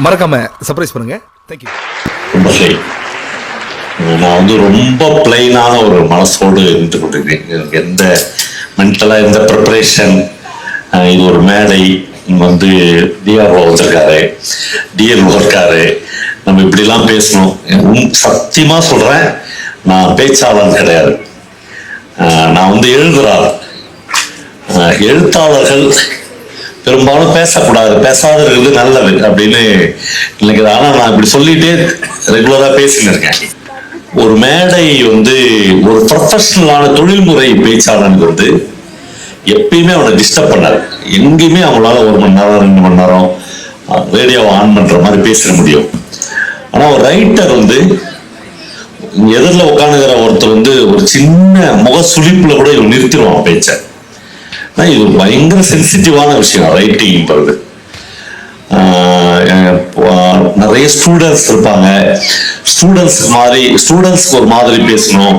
மறக்காம சர்ப்ரைஸ் பண்ணுங்க. தேங்க்யூ. ரொம்ப சரி. நான் வந்து ரொம்ப பிளைனான ஒரு மனசோடு இருந்து கொண்டிருக்கேன். எந்த மென்டலாக எந்த ப்ரிப்பரேஷன். இது ஒரு மேடை, வந்து டிஆர்ஓ வந்திருக்காரு, டிஎல்ஓ இருக்காரு, நம்ம இப்படிலாம் பேசணும். சத்தியமா சொல்றேன், நான் பேச்சாளர் கிடையாது. நான் வந்து எழுதுறாள். எழுத்தாளர்கள் பெரும்பாலும் பேசக்கூடாது, பேசாத இருக்கிறது நல்லது அப்படின்னு நினைக்கிறேன். ஆனா நான் இப்படி சொல்லிட்டே ரெகுலரா பேசின்னு இருக்கேன். ஒரு மேடை வந்து ஒரு ப்ரொஃபஷனலான தொழில்முறை பேச்சாளனுக்கு வந்து எப்பயுமே அவனை டிஸ்டர்ப் பண்ணாது. எங்கேயுமே அவங்களால 1 மணி நேரம் 2 மணி நேரம் ரேடியோவை ஆன் பண்ற மாதிரி பேச முடியும். ஆனா ஒரு ரைட்டர் வந்து எதிரில் உட்காந்துக்கிற ஒருத்தர் வந்து ஒரு சின்ன முக சுழிப்புல கூட இவன் நிறுத்திடுவான் பேச்ச. இது ஒரு பயங்கர சென்சிட்டிவான விஷயம் ரைட்டிங்கிறது. நிறைய ஸ்டூடெண்ட்ஸ் இருப்பாங்க. ஸ்டூடெண்ட்ஸ்க்கு ஒரு மாதிரி பேசணும்,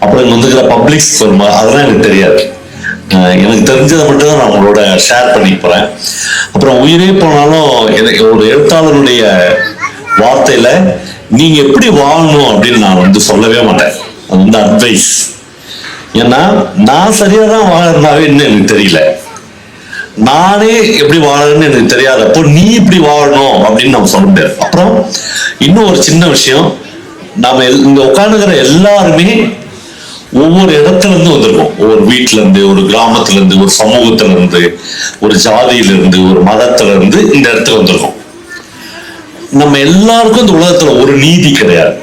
அப்புறம் இங்க வந்துக்கிற பப்ளிக்ஸ்க்கு ஒரு மாதிரி, அதெல்லாம் எனக்கு தெரியாது. எனக்கு தெரிஞ்சதை மட்டும் தான் நான் உங்களோட ஷேர் பண்ணிக்க போறேன். அப்புறம் உயிரே போனாலும் எனக்கு ஒரு எழுத்தாளருடைய வார்த்தையில நீங்க எப்படி வாழணும் அப்படின்னு நான் வந்து சொல்லவே மாட்டேன். அது வந்து அட்வைஸ். ஏன்னா நான் சரியா தான் வாழறனாவே எனக்கு தெரியல, நானே எப்படி வாழறேன்னு எனக்கு தெரியாதப்போ நீ இப்படி வாழணும் அப்படின்னு நம்ம சொல்ல முடியாது. அப்புறம் இன்னும் ஒரு சின்ன விஷயம், நாம இங்க உட்காந்துக்கிற எல்லாருமே ஒவ்வொரு இடத்துல இருந்து வந்திருக்கோம். ஒவ்வொரு வீட்டுல இருந்து, ஒரு கிராமத்துல இருந்து, ஒரு சமூகத்துல இருந்து, ஒரு ஜாதியில இருந்து, ஒரு மதத்துல இருந்து இந்த இடத்துல வந்திருக்கோம். நம்ம எல்லாருக்கும் இந்த உலகத்துல ஒரு நீதி கிடையாது.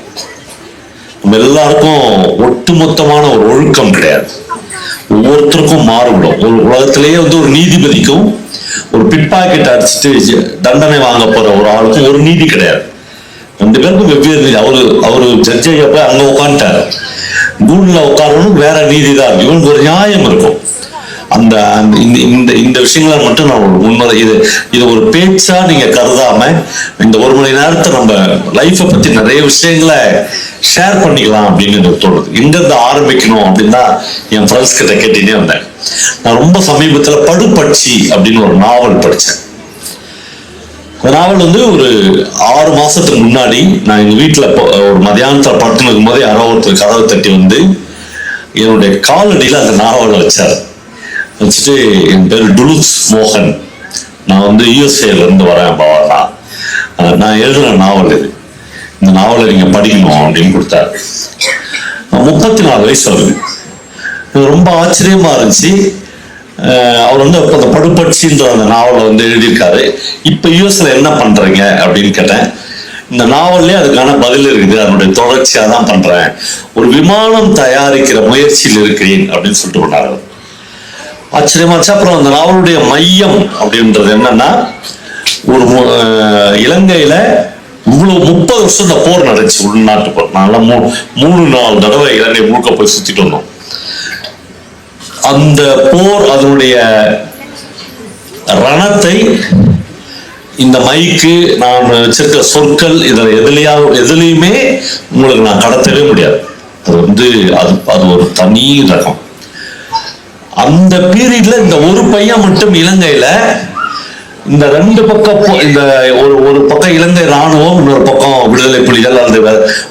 நம்ம எல்லாருக்கும் ஒட்டுமொத்தமான ஒரு ஒழுக்கம் கிடையாது. ஒவ்வொருத்தருக்கும் மாறுபடும். ஒரு உலகத்திலேயே வந்து ஒரு நீதிபதிக்கும் ஒரு பிட்பாக்கெட் அடிச்சுட்டு தண்டனை வாங்க போற ஒரு ஆளுக்கும் ஒரு நீதி கிடையாது. 2 பேருக்கும் வெவ்வேறு நீதி. அவரு ஜட்ஜை போய் அங்க உட்காந்துட்டாரு, கூண்டுல உட்காரணும், வேற நீதி தான். இவனுக்கு ஒரு நியாயம் இருக்கும். அந்த இந்த விஷயங்களை மட்டும் நான் முன்னுரை, இது ஒரு பேச்சா நீங்க கருதாம இந்த 1 மணி நேரத்தை நம்ம லைஃப்பை பத்தி நிறைய விஷயங்களை ஷேர் பண்ணிக்கலாம் அப்படின்னு எனக்கு தோணுது. எங்கிருந்து ஆரம்பிக்கணும் அப்படின்னா என் ஃப்ரெண்ட்ஸ் கிட்ட கேட்டுட்டே வந்தேன். நான் ரொம்ப சமீபத்துல படுபட்சி அப்படின்னு ஒரு நாவல் படிச்சேன். அந்த நாவல் வந்து ஒரு 6 மாசத்துக்கு முன்னாடி நான் எங்க வீட்டுல ஒரு மதியானத்துல படுத்து இருக்கும் போது யாரோ ஒருத்தர் கதவை தட்டி வந்து என்னுடைய காலடியில அந்த நாவலை வச்சாரு. வச்சுட்டு, என் பேர் டுலுக்ஸ் மோகன், நான் வந்து யூஎஸ்ஏல இருந்து வரேன் பவானா, நான் எழுதுன நாவல் இது, இந்த நாவலை நீங்க படிக்கணும் அப்படின்னு கொடுத்தாரு. 34 வயசு வருது. ரொம்ப ஆச்சரியமா இருந்துச்சு. அவர் வந்து அந்த படுபட்சின்ற அந்த நாவலை வந்து எழுதியிருக்காரு. இப்ப யூஎஸ்ல என்ன பண்றீங்க அப்படின்னு கேட்டேன். இந்த நாவல்லே அதுக்கான பதில் இருக்குது, அதனுடைய தொடர்ச்சியா தான் பண்றேன், ஒரு விமானம் தயாரிக்கிற முயற்சியில் இருக்கிறேன் அப்படின்னு சொல்லிட்டு கொண்டாரு. ஆச்சரியமாச்சு. அப்புறம் அந்த நாவலுடைய மையம் அப்படின்றது என்னன்னா, ஒரு இலங்கையில இவ்வளவு 30 வருஷம் இந்த போர் நடந்துச்சு, உள்நாட்டு போர். நான்லாம் 3-4 தடவை இலங்கை முழுக்க போய் சுத்திட்டு வந்தோம். அந்த போர், அதனுடைய ரணத்தை இந்த மைக்கு, நான் வச்சிருக்க சொற்கள், இதில் எதுலையுமே உங்களுக்கு நான் கடத்தவே முடியாது. அது வந்து அது ஒரு தனி ரகம். அந்த பீரியட்ல இந்த ஒரு பையன் மட்டும் இலங்கையில இந்த 2 பக்கம், இந்த ஒரு பக்கம் இலங்கை ராணுவம், இன்னொரு பக்கம் விடுதலை புலிகள், அந்த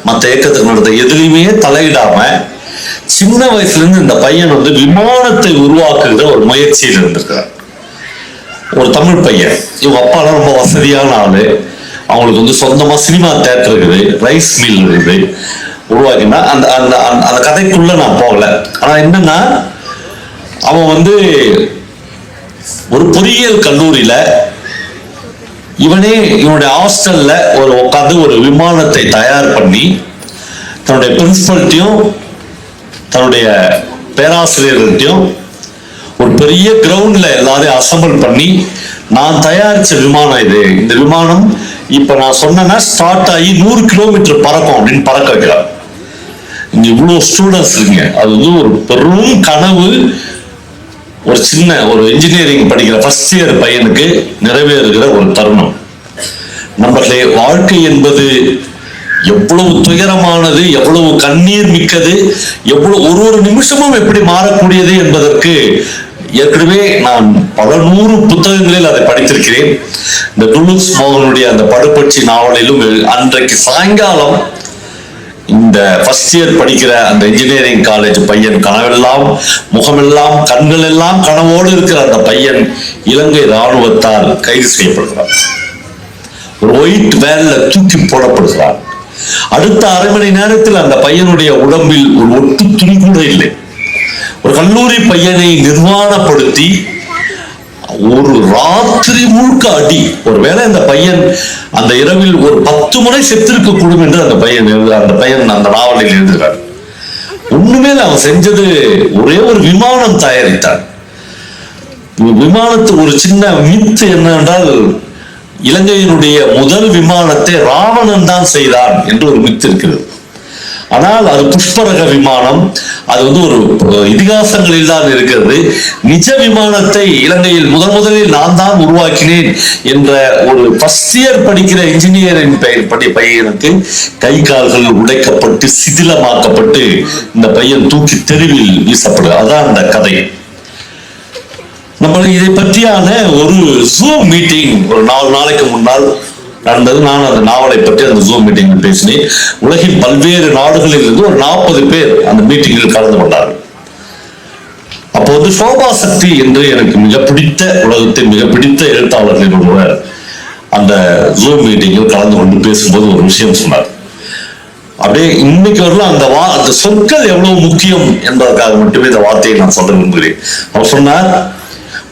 மற்ற இயக்கத்துக்கு நடந்த எதுலையுமே தலையிடாம சின்ன வயசுல இருந்து இந்த பையன் வந்து விமானத்தை உருவாக்குகிற ஒரு முயற்சியில் இருந்திருக்கிறார். ஒரு தமிழ் பையன். இவங்க அப்பாலாம் ரொம்ப வசதியான ஆளு. அவங்களுக்கு வந்து சொந்தமா சினிமா தியேட்டர் இருக்குது, ரைஸ் மில் இருக்குது, உருவாக்கினா அந்த அந்த அந்த கதைக்குள்ள நான் போகல. ஆனா என்னன்னா, அவன் வந்து ஒரு பொறியியல் கல்லூரியில இவனுடைய ஹாஸ்டல்ல உட்காந்து ஒரு விமானத்தை தயார் பண்ணி தன்னுடைய பிரின்சிபல்ட்டையும் தன்னுடைய பேராசிரியர்கள்ட்டையும் ஒரு பெரிய கிரவுண்ட்ல எல்லாரையும் அசம்பிள் பண்ணி, நான் தயாரிச்ச விமானம் இது, இந்த விமானம் இப்ப நான் சொன்னேன்னா ஸ்டார்ட் ஆகி 100 கிலோமீட்டர் பறக்கும் அப்படின்னு பறக்க வைக்கிறார். இங்க இவ்வளவு ஸ்டூடெண்ட்ஸ் இருக்கீங்க. அது வந்து ஒரு பெரும் கனவு. ஒரு இன்ஜினியரிங் படிக்கிற ஃபர்ஸ்ட் இயர் பையனுக்கு நிறைவேறுகிற ஒரு தருணம். நம்மளே வாழ்க்கை என்பது எவ்வளவு துயரமானது, எவ்வளவு கண்ணீர் மிக்கது, எவ்வளவு ஒரு நிமிஷமும் எப்படி மாறக்கூடியது என்பதற்கு ஏற்கனவே நான் பல 100 புத்தகங்களில் அதை படித்திருக்கிறேன். இந்த டுலுக்ஸ் மோகனுடைய அந்த படுபட்சி நாவலிலும் அன்றைக்கு சாயங்காலம் இந்த ஃபர்ஸ்ட் இயர் படிக்கிற அந்த இன்ஜினியரிங் காலேஜ் பையன் கனவெல்லாம் முகமெல்லாம் கண்கள் எல்லாம் கனவோடு இருக்கிற அந்த பையன் இலங்கை ராணுவத்தால் கைது செய்யப்படுகிறார். ஒரு ஒயிட் வேன்ல தூக்கி போடப்படுகிறார். அடுத்த அரை மணி நேரத்தில் அந்த பையனுடைய உடம்பில் ஒரு ஒட்டு துணி கூட இல்லை. ஒரு கல்லூரி பையனை நிர்வாணப்படுத்தி ஒரு ராத்திரி முழுக்க அடி. ஒருவேளை அந்த பையன் அந்த இரவில் ஒரு 10 முறை செத்திருக்க கூடும் என்று அந்த பையன் அந்த நாவலில் எழுதுகிறார். ஒண்ணுமே அவன் செஞ்சது ஒரே ஒரு விமானம் தயாரித்தான். விமானத்துக்கு ஒரு சின்ன மித்து என்னவென்றால், இலங்கையினுடைய முதல் விமானத்தை ராவணன் தான் செய்தான் என்று ஒரு மித்து இருக்கிறது. ஆனால் அது புஷ்பரக விமானம். அது ஒரு இதிகாசங்களில் தான் இருக்கிறது. நிஜ விமானத்தை இலங்கையில் முதலில் நான் தான் உருவாக்கினேன் என்ற ஒரு ஃபர்ஸ்ட் இயர் படிக்கிற இன்ஜினியரிங் பையனுக்கு கை கால்கள் உடைக்கப்பட்டு சிதிலமாக்கப்பட்டு இந்த பையன் தூக்கி தெருவில் வீசப்படுது. அதான் அந்த கதை. நம்ம இதை பற்றியான ஒரு ஜூம் மீட்டிங் ஒரு 4 நாளைக்கு முன்னால் நடந்தது. நான் அந்த நாவலை பற்றி அந்த ஜூம் மீட்டிங்கில் பேசினேன். உலகின் பல்வேறு நாடுகளில் இருந்து ஒரு 40 பேர் அந்த மீட்டிங்கில் கலந்து கொண்டார்கள். அப்போ சோபா சக்தி என்று எனக்கு மிக பிடித்த, உலகத்தின் மிக பிடித்த எழுத்தாளர்களில் ஒருவர் அந்த ஜூம் மீட்டிங்கில் கலந்து கொண்டு பேசும்போது ஒரு விஷயம் சொன்னார். அப்படியே இன்னைக்கு வரலாம் அந்த சொற்கள் எவ்வளவு முக்கியம் என்பதற்காக மட்டுமே இந்த வார்த்தையை நான் சொல்ல விரும்புகிறேன். அவர் சொன்னார்,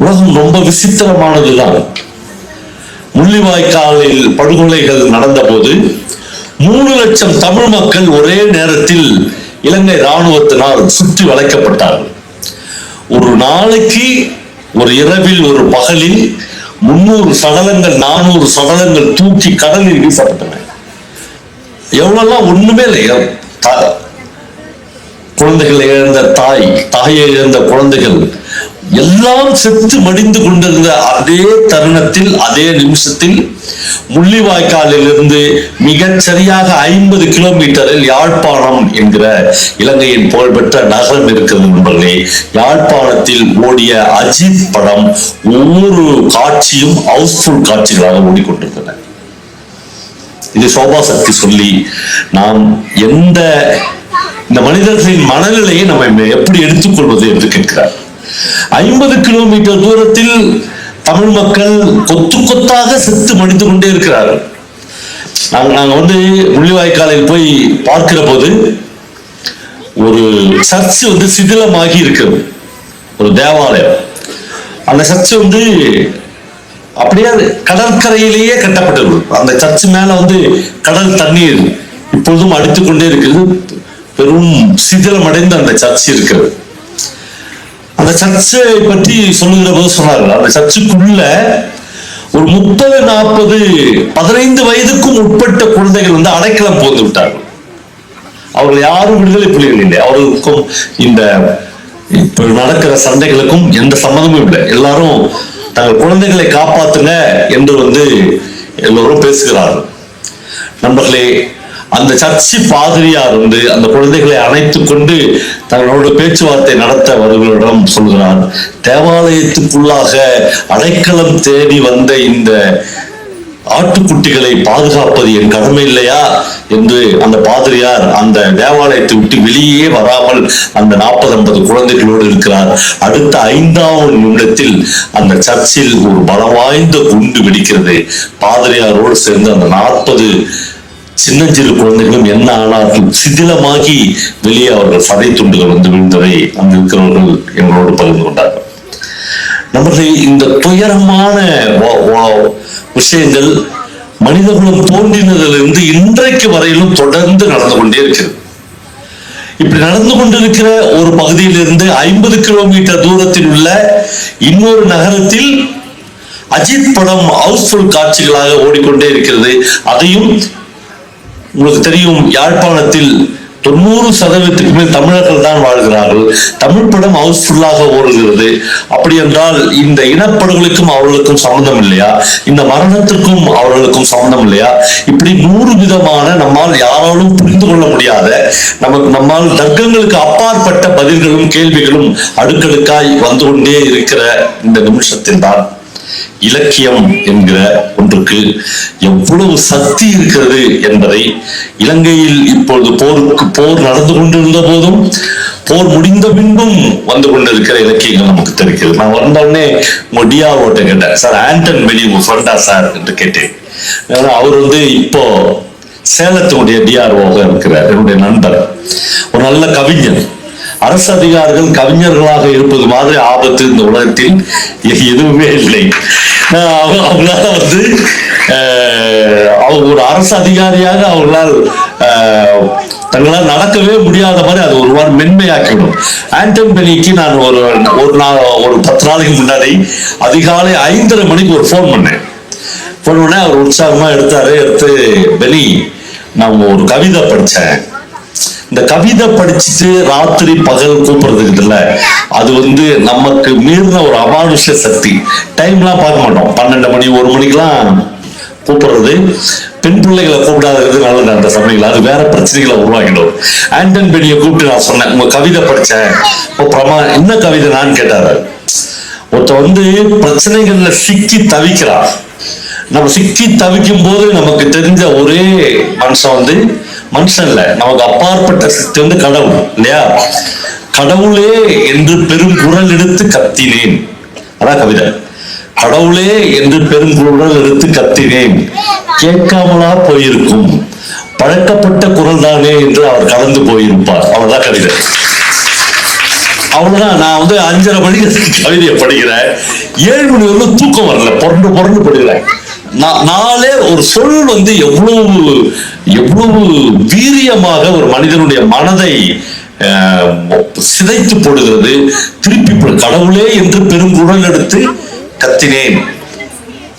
உலகம் ரொம்ப விசித்திரமானதுதான். முள்ளிவாய்க்காலில் படுகொலைகள் நடந்த போது 3 லட்சம் தமிழ் மக்கள் ஒரே நேரத்தில் இலங்கை ராணுவத்தினால் சுற்றி வளைக்கப்பட்டார்கள். ஒரு நாளைக்கு, ஒரு இரவில், ஒரு பகலில் 300 சடலங்கள் 400 சடலங்கள் தூக்கி கடலில் வீசப்பட்டன. எவ்வளவுலாம் ஒண்ணுமே இல்லை. குழந்தைகளை இழந்த தாயை இழந்த குழந்தைகள் எல்லாம் செத்து மடிந்து கொண்டிருந்த அதே தருணத்தில், அதே நிமிஷத்தில் முள்ளிவாய்க்காலில் இருந்து மிகச் சரியாக 50 கிலோமீட்டரில் யாழ்ப்பாணம் என்கிற இலங்கையின் புகழ்பெற்ற நகரம் இருக்கிறது நண்பர்களே. யாழ்ப்பாணத்தில் ஓடிய அஜித் படம் ஒவ்வொரு காட்சியும் ஹவுஸ்ஃபுல் காட்சிகளாக ஓடிக்கொண்டிருந்தன. இது சோபா சக்தி சொல்லி நாம் இந்த மனிதர்களின் மனநிலையை நம்ம எப்படி எடுத்துக்கொள்வது என்று கேட்கிறார். 50 கிலோமீட்டர் தூரத்தில் தமிழ் மக்கள் கொத்து கொத்தாக செத்து மடிந்து கொண்டே இருக்கிறார்கள். நாங்க முள்ளிவாய்க்காலில் போய் பார்க்கிற போது ஒரு சர்ச் சிதிலமாகி இருக்கிறது, ஒரு தேவாலயம். அந்த சர்ச் அப்படியே கடற்கரையிலேயே கட்டப்பட்டது. அந்த சர்ச் மேல கடல் தண்ணீர் இப்பொழுதும் அடித்துக் கொண்டே இருக்கிறது. பெரும் சிதிலமடைந்த அந்த சர்ச் இருக்கிறது. அந்த சர்ச்சை பற்றி சொல்லுகிற போது சொன்னார்கள், அந்த சர்ச்சுக்குள்ள ஒரு 30, 40, 15 வயதுக்கும் உட்பட்ட குழந்தைகள் அடைக்கலம் போந்து விட்டார்கள். அவர்கள் யாரும் விடுதலை புலிகள் இல்லை. அவர்களுக்கும் இந்த இப்ப நடக்கிற சண்டைகளுக்கும் எந்த சம்மதமும் இல்லை. எல்லாரும் தங்கள் குழந்தைகளை காப்பாத்துங்க என்று எல்லோரும் பேசுகிறார்கள். நண்பர்களே, அந்த சர்ச்சு பாதிரியார் அந்த குழந்தைகளை அணைத்துக் கொண்டு தங்களோட பேச்சுவார்த்தை நடத்த வருவர்களிடம் சொல்கிறார், தேவாலயத்துக்குள்ளாக அடைக்கலம் தேடி வந்த இந்த ஆட்டுக்குட்டிகளை பாதுகாப்பது என் கடமை இல்லையா என்று அந்த பாதிரியார் அந்த தேவாலயத்தை விட்டு வெளியே வராமல் அந்த 40-50 குழந்தைகளோடு இருக்கிறார். அடுத்த 5ஆவது நிமிடத்தில் அந்த சர்ச்சில் ஒரு பலம் வாய்ந்த குண்டு வெடிக்கிறது. பாதிரியாரோடு சேர்ந்து அந்த 40 சின்னஞ்சிறு குழந்தைகளும் என்ன ஆனார்கள், சிதிலமாகி வெளியே அவர்கள் சதை துண்டுகள் விழுந்ததை அங்கு இருக்கிறவர்கள் எங்களோடு பகிர்ந்து கொண்டார்கள். நம்முடைய இந்த துயரமான விஷயங்கள் மனிதகுலம் தோன்றினதிலிருந்து இன்றைக்கு வரையிலும் தொடர்ந்து நடந்து கொண்டே இருக்கிறது. இப்படி நடந்து கொண்டிருக்கிற ஒரு பகுதியிலிருந்து 50 கிலோமீட்டர் தூரத்தில் உள்ள இன்னொரு நகரத்தில் அஜித் படம் ஹவுஸ்ஃபுல் காட்சிகளாக ஓடிக்கொண்டே இருக்கிறது. அதையும் உங்களுக்கு தெரியும், யாழ்ப்பாணத்தில் 90% மேல் தமிழர்கள் தான் வாழ்கிறார்கள். தமிழ் படம் ஹவுஸ்ஃபுல்லாக ஓடுகிறது. அப்படி என்றால் இந்த இனப்படுகொலைக்கும் அவர்களுக்கும் சம்பந்தம் இல்லையா? இந்த மரணத்திற்கும் அவர்களுக்கும் சம்பந்தம் இல்லையா? இப்படி 100 விதமான நம்மால் யாராலும் புரிந்து கொள்ள முடியாத நம்மால் தர்க்கங்களுக்கு அப்பாற்பட்ட பதில்களும் கேள்விகளும் அடுக்கடுக்காய் வந்து கொண்டே இருக்கிற இந்த நிமிஷத்தில் தான் இலக்கியம் என்கிற ஒன்றுக்கு எவ்வளவு சக்தி இருக்கிறது என்பதை இலங்கையில் இப்பொழுது போர் நடந்து கொண்டிருந்த போதும் போர் முடிந்த பின்பும் வந்து கொண்டிருக்கிற இலக்கியங்கள் நமக்கு தெரிகிறது. நான் வந்தோடனே டிஆர்ஓட்ட கேட்டேன், சார் ஆண்டன் பெனி உங்க ஃப்ரெண்டா சார் என்று கேட்டேன். அவர் இப்போ சேலத்தினுடைய டிஆர்ஓவாக இருக்கிறார், என்னுடைய நண்பர், ஒரு நல்ல கவிஞர். அரசு அதிகாரிகள் கவிஞர்களாக இருப்பது மாதிரி ஆபத்து இந்த உலகத்தில் எதுவுமே இல்லை. அவங்களால அவங்க ஒரு அரசு அதிகாரியாக அவங்களால் தங்களால் நடக்கவே முடியாத மாதிரி அது ஒரு வாரம் மென்மையாக்கிவிடும். ஆண்டன் பெனிக்கு நான் ஒரு 10 நாளைக்கு முன்னாடி அதிகாலை 5:30 மணிக்கு ஒரு போன் பண்ணேன். அவர் உற்சாகமா எடுத்து, பெனி நான் ஒரு கவிதை படிச்சேன், இந்த கவிதை படிச்சுட்டு ராத்திரி பகல் கூப்பிடுறதுக்கு இல்ல, அது நமக்கு மீறின ஒரு அமானுஷ சக்தி. டைம்லாம் பார்க்க மாட்டோம், 12 மணி 1 மணிக்கெல்லாம் கூப்பிடுறது. பெண் பிள்ளைகளை கூப்பிடாதது நல்லது அந்த சமயங்கள், அது வேற பிரச்சனைகளை உருவாக்கிடும். ஆண்டன் பெனியை கூப்பிட்டு நான் சொன்னேன், உங்க கவிதை படிச்சேன், என்ன கவிதை நான் கேட்டாரு. ஒருத்த பிரச்சனைகள்ல சிக்கி தவிக்கிறான். நம்ம சிக்கி தவிக்கும் போது நமக்கு தெரிஞ்ச ஒரே மனுஷன் இல்ல, நமக்கு அப்பாற்பட்ட சக்தி கடவுள் இல்லையா? கடவுளே என்று பெரும் குரல் எடுத்து கத்தினேன், அதான் கவிதை. கடவுளே என்று பெரும் குரல் எடுத்து கத்தினேன், கேட்காமலா போயிருக்கும், பழக்கப்பட்ட குரல் தானே என்று அவர் கடந்து போயிருப்பார். அவர்தான் கவிதை. அவ்வளவுதான். நான் 5:30 மணிக்கு கவிதையை படிக்கிறேன், 7 மணி வரலும் தூக்கம் வரல, புரண்டு படிக்கிறேன். நாளே ஒரு சொல் எவ்வளவு வீரியமாக ஒரு மனிதனுடைய மனதை சிதைத்து போடுகிறது. திருப்பி கடவுளே என்று பெருங்குரல் எடுத்து கத்தினேன்,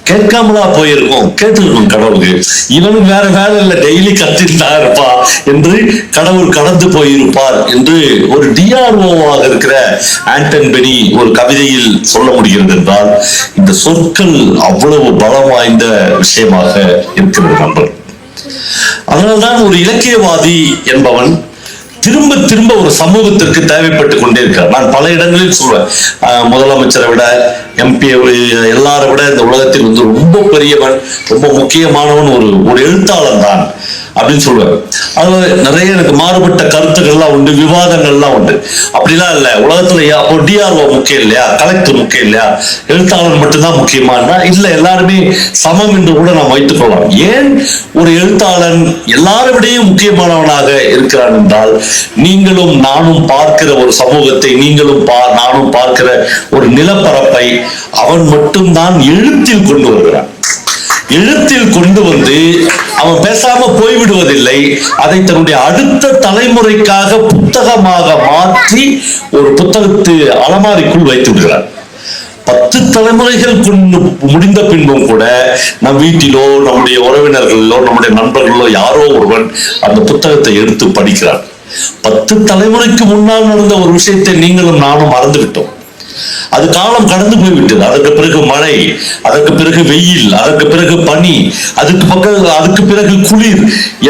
கேட்காமலா போயிருக்கும், கேட்டிருக்கும் கடவுளுக்கு. இவனுக்கு வேற வேலை இல்லை, டெய்லி கத்திட்டு இருப்பா என்று கடவுள் கடந்து போயிருப்பார் என்று ஒரு டிஆர்ஓவாக இருக்கிற ஆண்டன் பெனி ஒரு கவிதையில் சொல்ல முடிகிறது என்றால் இந்த சொற்கள் அவ்வளவு பலம் வாய்ந்த விஷயமாக இருக்கிறது நண்பர். அதனால்தான் ஒரு இலக்கியவாதி என்பவன் திரும்ப திரும்ப ஒரு சமூகத்திற்கு தேவைப்பட்டு கொண்டே இருக்கார். நான் பல இடங்களில் சொல்வேன், முதலமைச்சரை விட எம்பி எல்லாரை விட இந்த உலகத்தில் ரொம்ப பெரியவன், ரொம்ப முக்கியமானவன் ஒரு எழுத்தாளன் தான் அப்படின்னு சொல்லுவேன். அதுல நிறைய எனக்கு மாறுபட்ட கருத்துக்கள்லாம் உண்டு, விவாதங்கள்லாம் உண்டு. அப்படிலாம் இல்லை. உலகத்துல அப்போ டிஆர்ஓ முக்கியம் இல்லையா, கலெக்டர் முக்கியம் இல்லையா, எழுத்தாளர் மட்டும்தான் முக்கியமானா இல்ல, எல்லாருமே சமம் என்று கூட நாம் வைத்துக் கொள்ளலாம். ஏன் ஒரு எழுத்தாளன் எல்லாரை விடையும் முக்கியமானவனாக இருக்கிறான் என்றால், நீங்களும் நானும் பார்க்கிற ஒரு சமூகத்தை, நானும் பார்க்கிற ஒரு நிலப்பரப்பை அவன் மட்டும்தான் எழுத்தில் கொண்டு வருகிறான். எழுத்தில் கொண்டு அவன் பேசாம போய்விடுவதில்லை, அதை தன்னுடைய அடுத்த தலைமுறைக்காக புத்தகமாக மாற்றி ஒரு புத்தகத்து அலமாரிக்குள் வைத்து விடுகிறார். 10 தலைமுறைகள் முடிந்த பின்பும் கூட நம் வீட்டிலோ நம்முடைய உறவினர்களோ நம்முடைய நண்பர்களோ யாரோ ஒருவன் அந்த புத்தகத்தை எடுத்து படிக்கிறார். 10 தலைமுறைக்கு முன்னால் நடந்த ஒரு விஷயத்தை நீங்களும் நானும் மறந்து விட்டோம். அது காலம் கடந்து போய்விட்டது. அதற்கு பிறகு மழை, அதற்கு பிறகு வெயில், அதற்கு பிறகு பனி, அதுக்கு பிறகு குளிர்,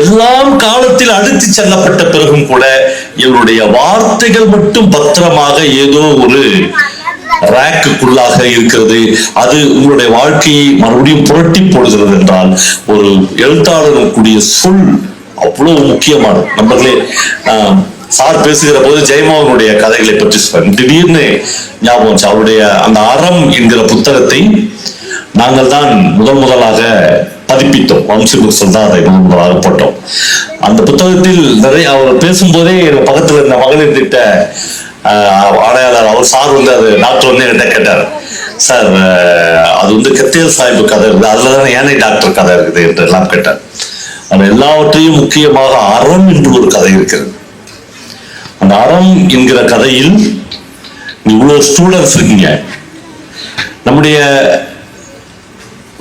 எல்லாம் காலத்தில் அடித்து செல்லப்பட்ட பிறகும் கூட இவருடைய வார்த்தைகள் மட்டும் பத்திரமாக ஏதோ ஒரு ரேக்குள்ளாக இருக்கிறது. அது உங்களுடைய வாழ்க்கையை மறுபடியும் புரட்டி போடுகிறது என்றால் ஒரு எழுத்தாளருக்குரிய சொல் அவ்வளவு முக்கியமானது. நண்பர்களே, சார் பேசுகிற போது ஜெயமோகனுடைய கதைகளை பற்றி சொல்றேன். திடீர்னு ஞாபகம், அவருடைய அந்த அறம் என்கிற புத்தகத்தை நாங்கள் தான் முதலாக பதிப்பித்தோம். வம்சிபுரத்தில் தான் அதை முதலாக போட்டோம். அந்த புத்தகத்தில் நிறைய அவர் பேசும்போதே எனக்கு பக்கத்துல இருந்த மகளிர் திட்ட ஆணையாளர் அவர் சார் அது டாக்டர் என்கிட்ட கேட்டார், சார் அது கத்தேல் சாஹிப் கதை இருக்குது, அதுலதான் ஏனை டாக்டர் கதை இருக்குது என்று எல்லாம் கேட்டார். அது எல்லாவற்றையும் முக்கியமாக அறம் என்று ஒரு கதை இருக்கிறது. அந்த அறம் என்கிற கதையில் இவ்வளவு ஸ்டூடெண்ட்ஸ் இருக்கீங்க. நம்முடைய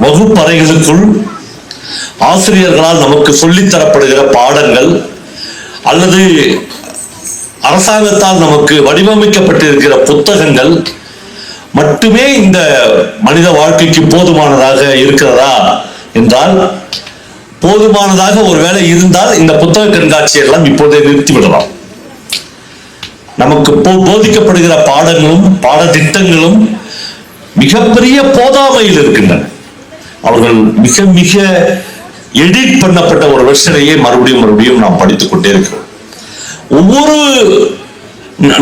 வகுப்பறைகளுக்குள் ஆசிரியர்களால் நமக்கு சொல்லித்தரப்படுகிற பாடங்கள், அல்லது அரசாங்கத்தால் நமக்கு வடிவமைக்கப்பட்டிருக்கிற புத்தகங்கள் மட்டுமே இந்த மனித வாழ்க்கைக்கு போதுமானதாக இருக்கிறதா என்றால், போதுமானதாக ஒருவேளை இருந்தால் இந்த புத்தக கண்காட்சியை எல்லாம் இப்போதே நிறுத்திவிடலாம். நமக்கு போதிக்கப்படுகிற பாடங்களும் பாடத்திட்டங்களும் மிகப்பெரிய போதாமையில் இருக்கின்றன. அவர்கள் மிக மிக எடிட் பண்ணப்பட்ட ஒரு வெர்ஷனையே மறுபடியும் நாம் படித்துக் கொண்டே இருக்கிறோம். ஒவ்வொரு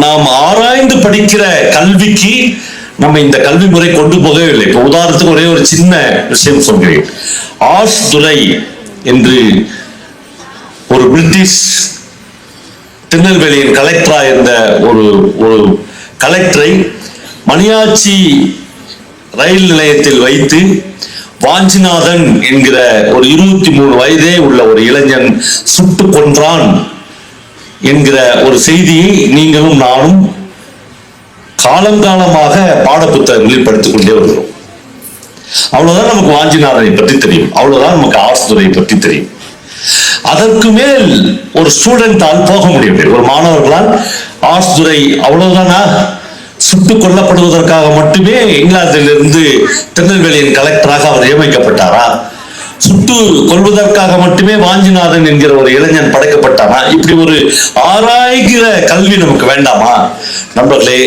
நாம் ஆராய்ந்து படிக்கிற கல்விக்கு நம்ம இந்த கல்வி முறை கொண்டு போகவே இல்லை. இப்ப உதாரணத்துக்கு ஒரே ஒரு சின்ன விஷயம் சொல்கிறேன். ஆஷ் துரை என்று ஒரு பிரிட்டிஷ் திருநெல்வேலியின் கலெக்டரா இருந்த ஒரு கலெக்டரை மணியாச்சி ரயில் நிலையத்தில் வைத்து வாஞ்சிநாதன் என்கிற ஒரு 23 வயதே உள்ள ஒரு இளைஞன் சுட்டு கொன்றான் என்கிற ஒரு செய்தியை நீங்களும் நானும் காலங்காலமாக பாடப்புத்தகங்களில் படித்துக் கொண்டே வருகிறோம். அவ்வளவுதான் நமக்கு வாஞ்சிநாதனை பற்றி தெரியும், அவ்வளவுதான் நமக்கு ஆஸ்துரை பற்றி தெரியும். அதற்கு மேல் ஒரு ஸ்டூடெண்டால் போக முடியவில்லை. ஒரு மாணவர்களால் ஆஸ்துரை அவ்வளவுதானா, சுட்டுக் கொல்லப்படுவதற்காக மட்டுமே இங்கிலாந்திலிருந்து திருநெல்வேலியின் கலெக்டராக அவர் நியமிக்கப்பட்டாரா? சுட்டு கொள்வதற்காக மட்டுமே வாஞ்சிநாதன் என்கிற ஒரு இளைஞன் படைக்கப்பட்டானா? இப்படி ஒரு ஆராய்கிற கல்வி நமக்கு வேண்டாமா? நண்பர்களே,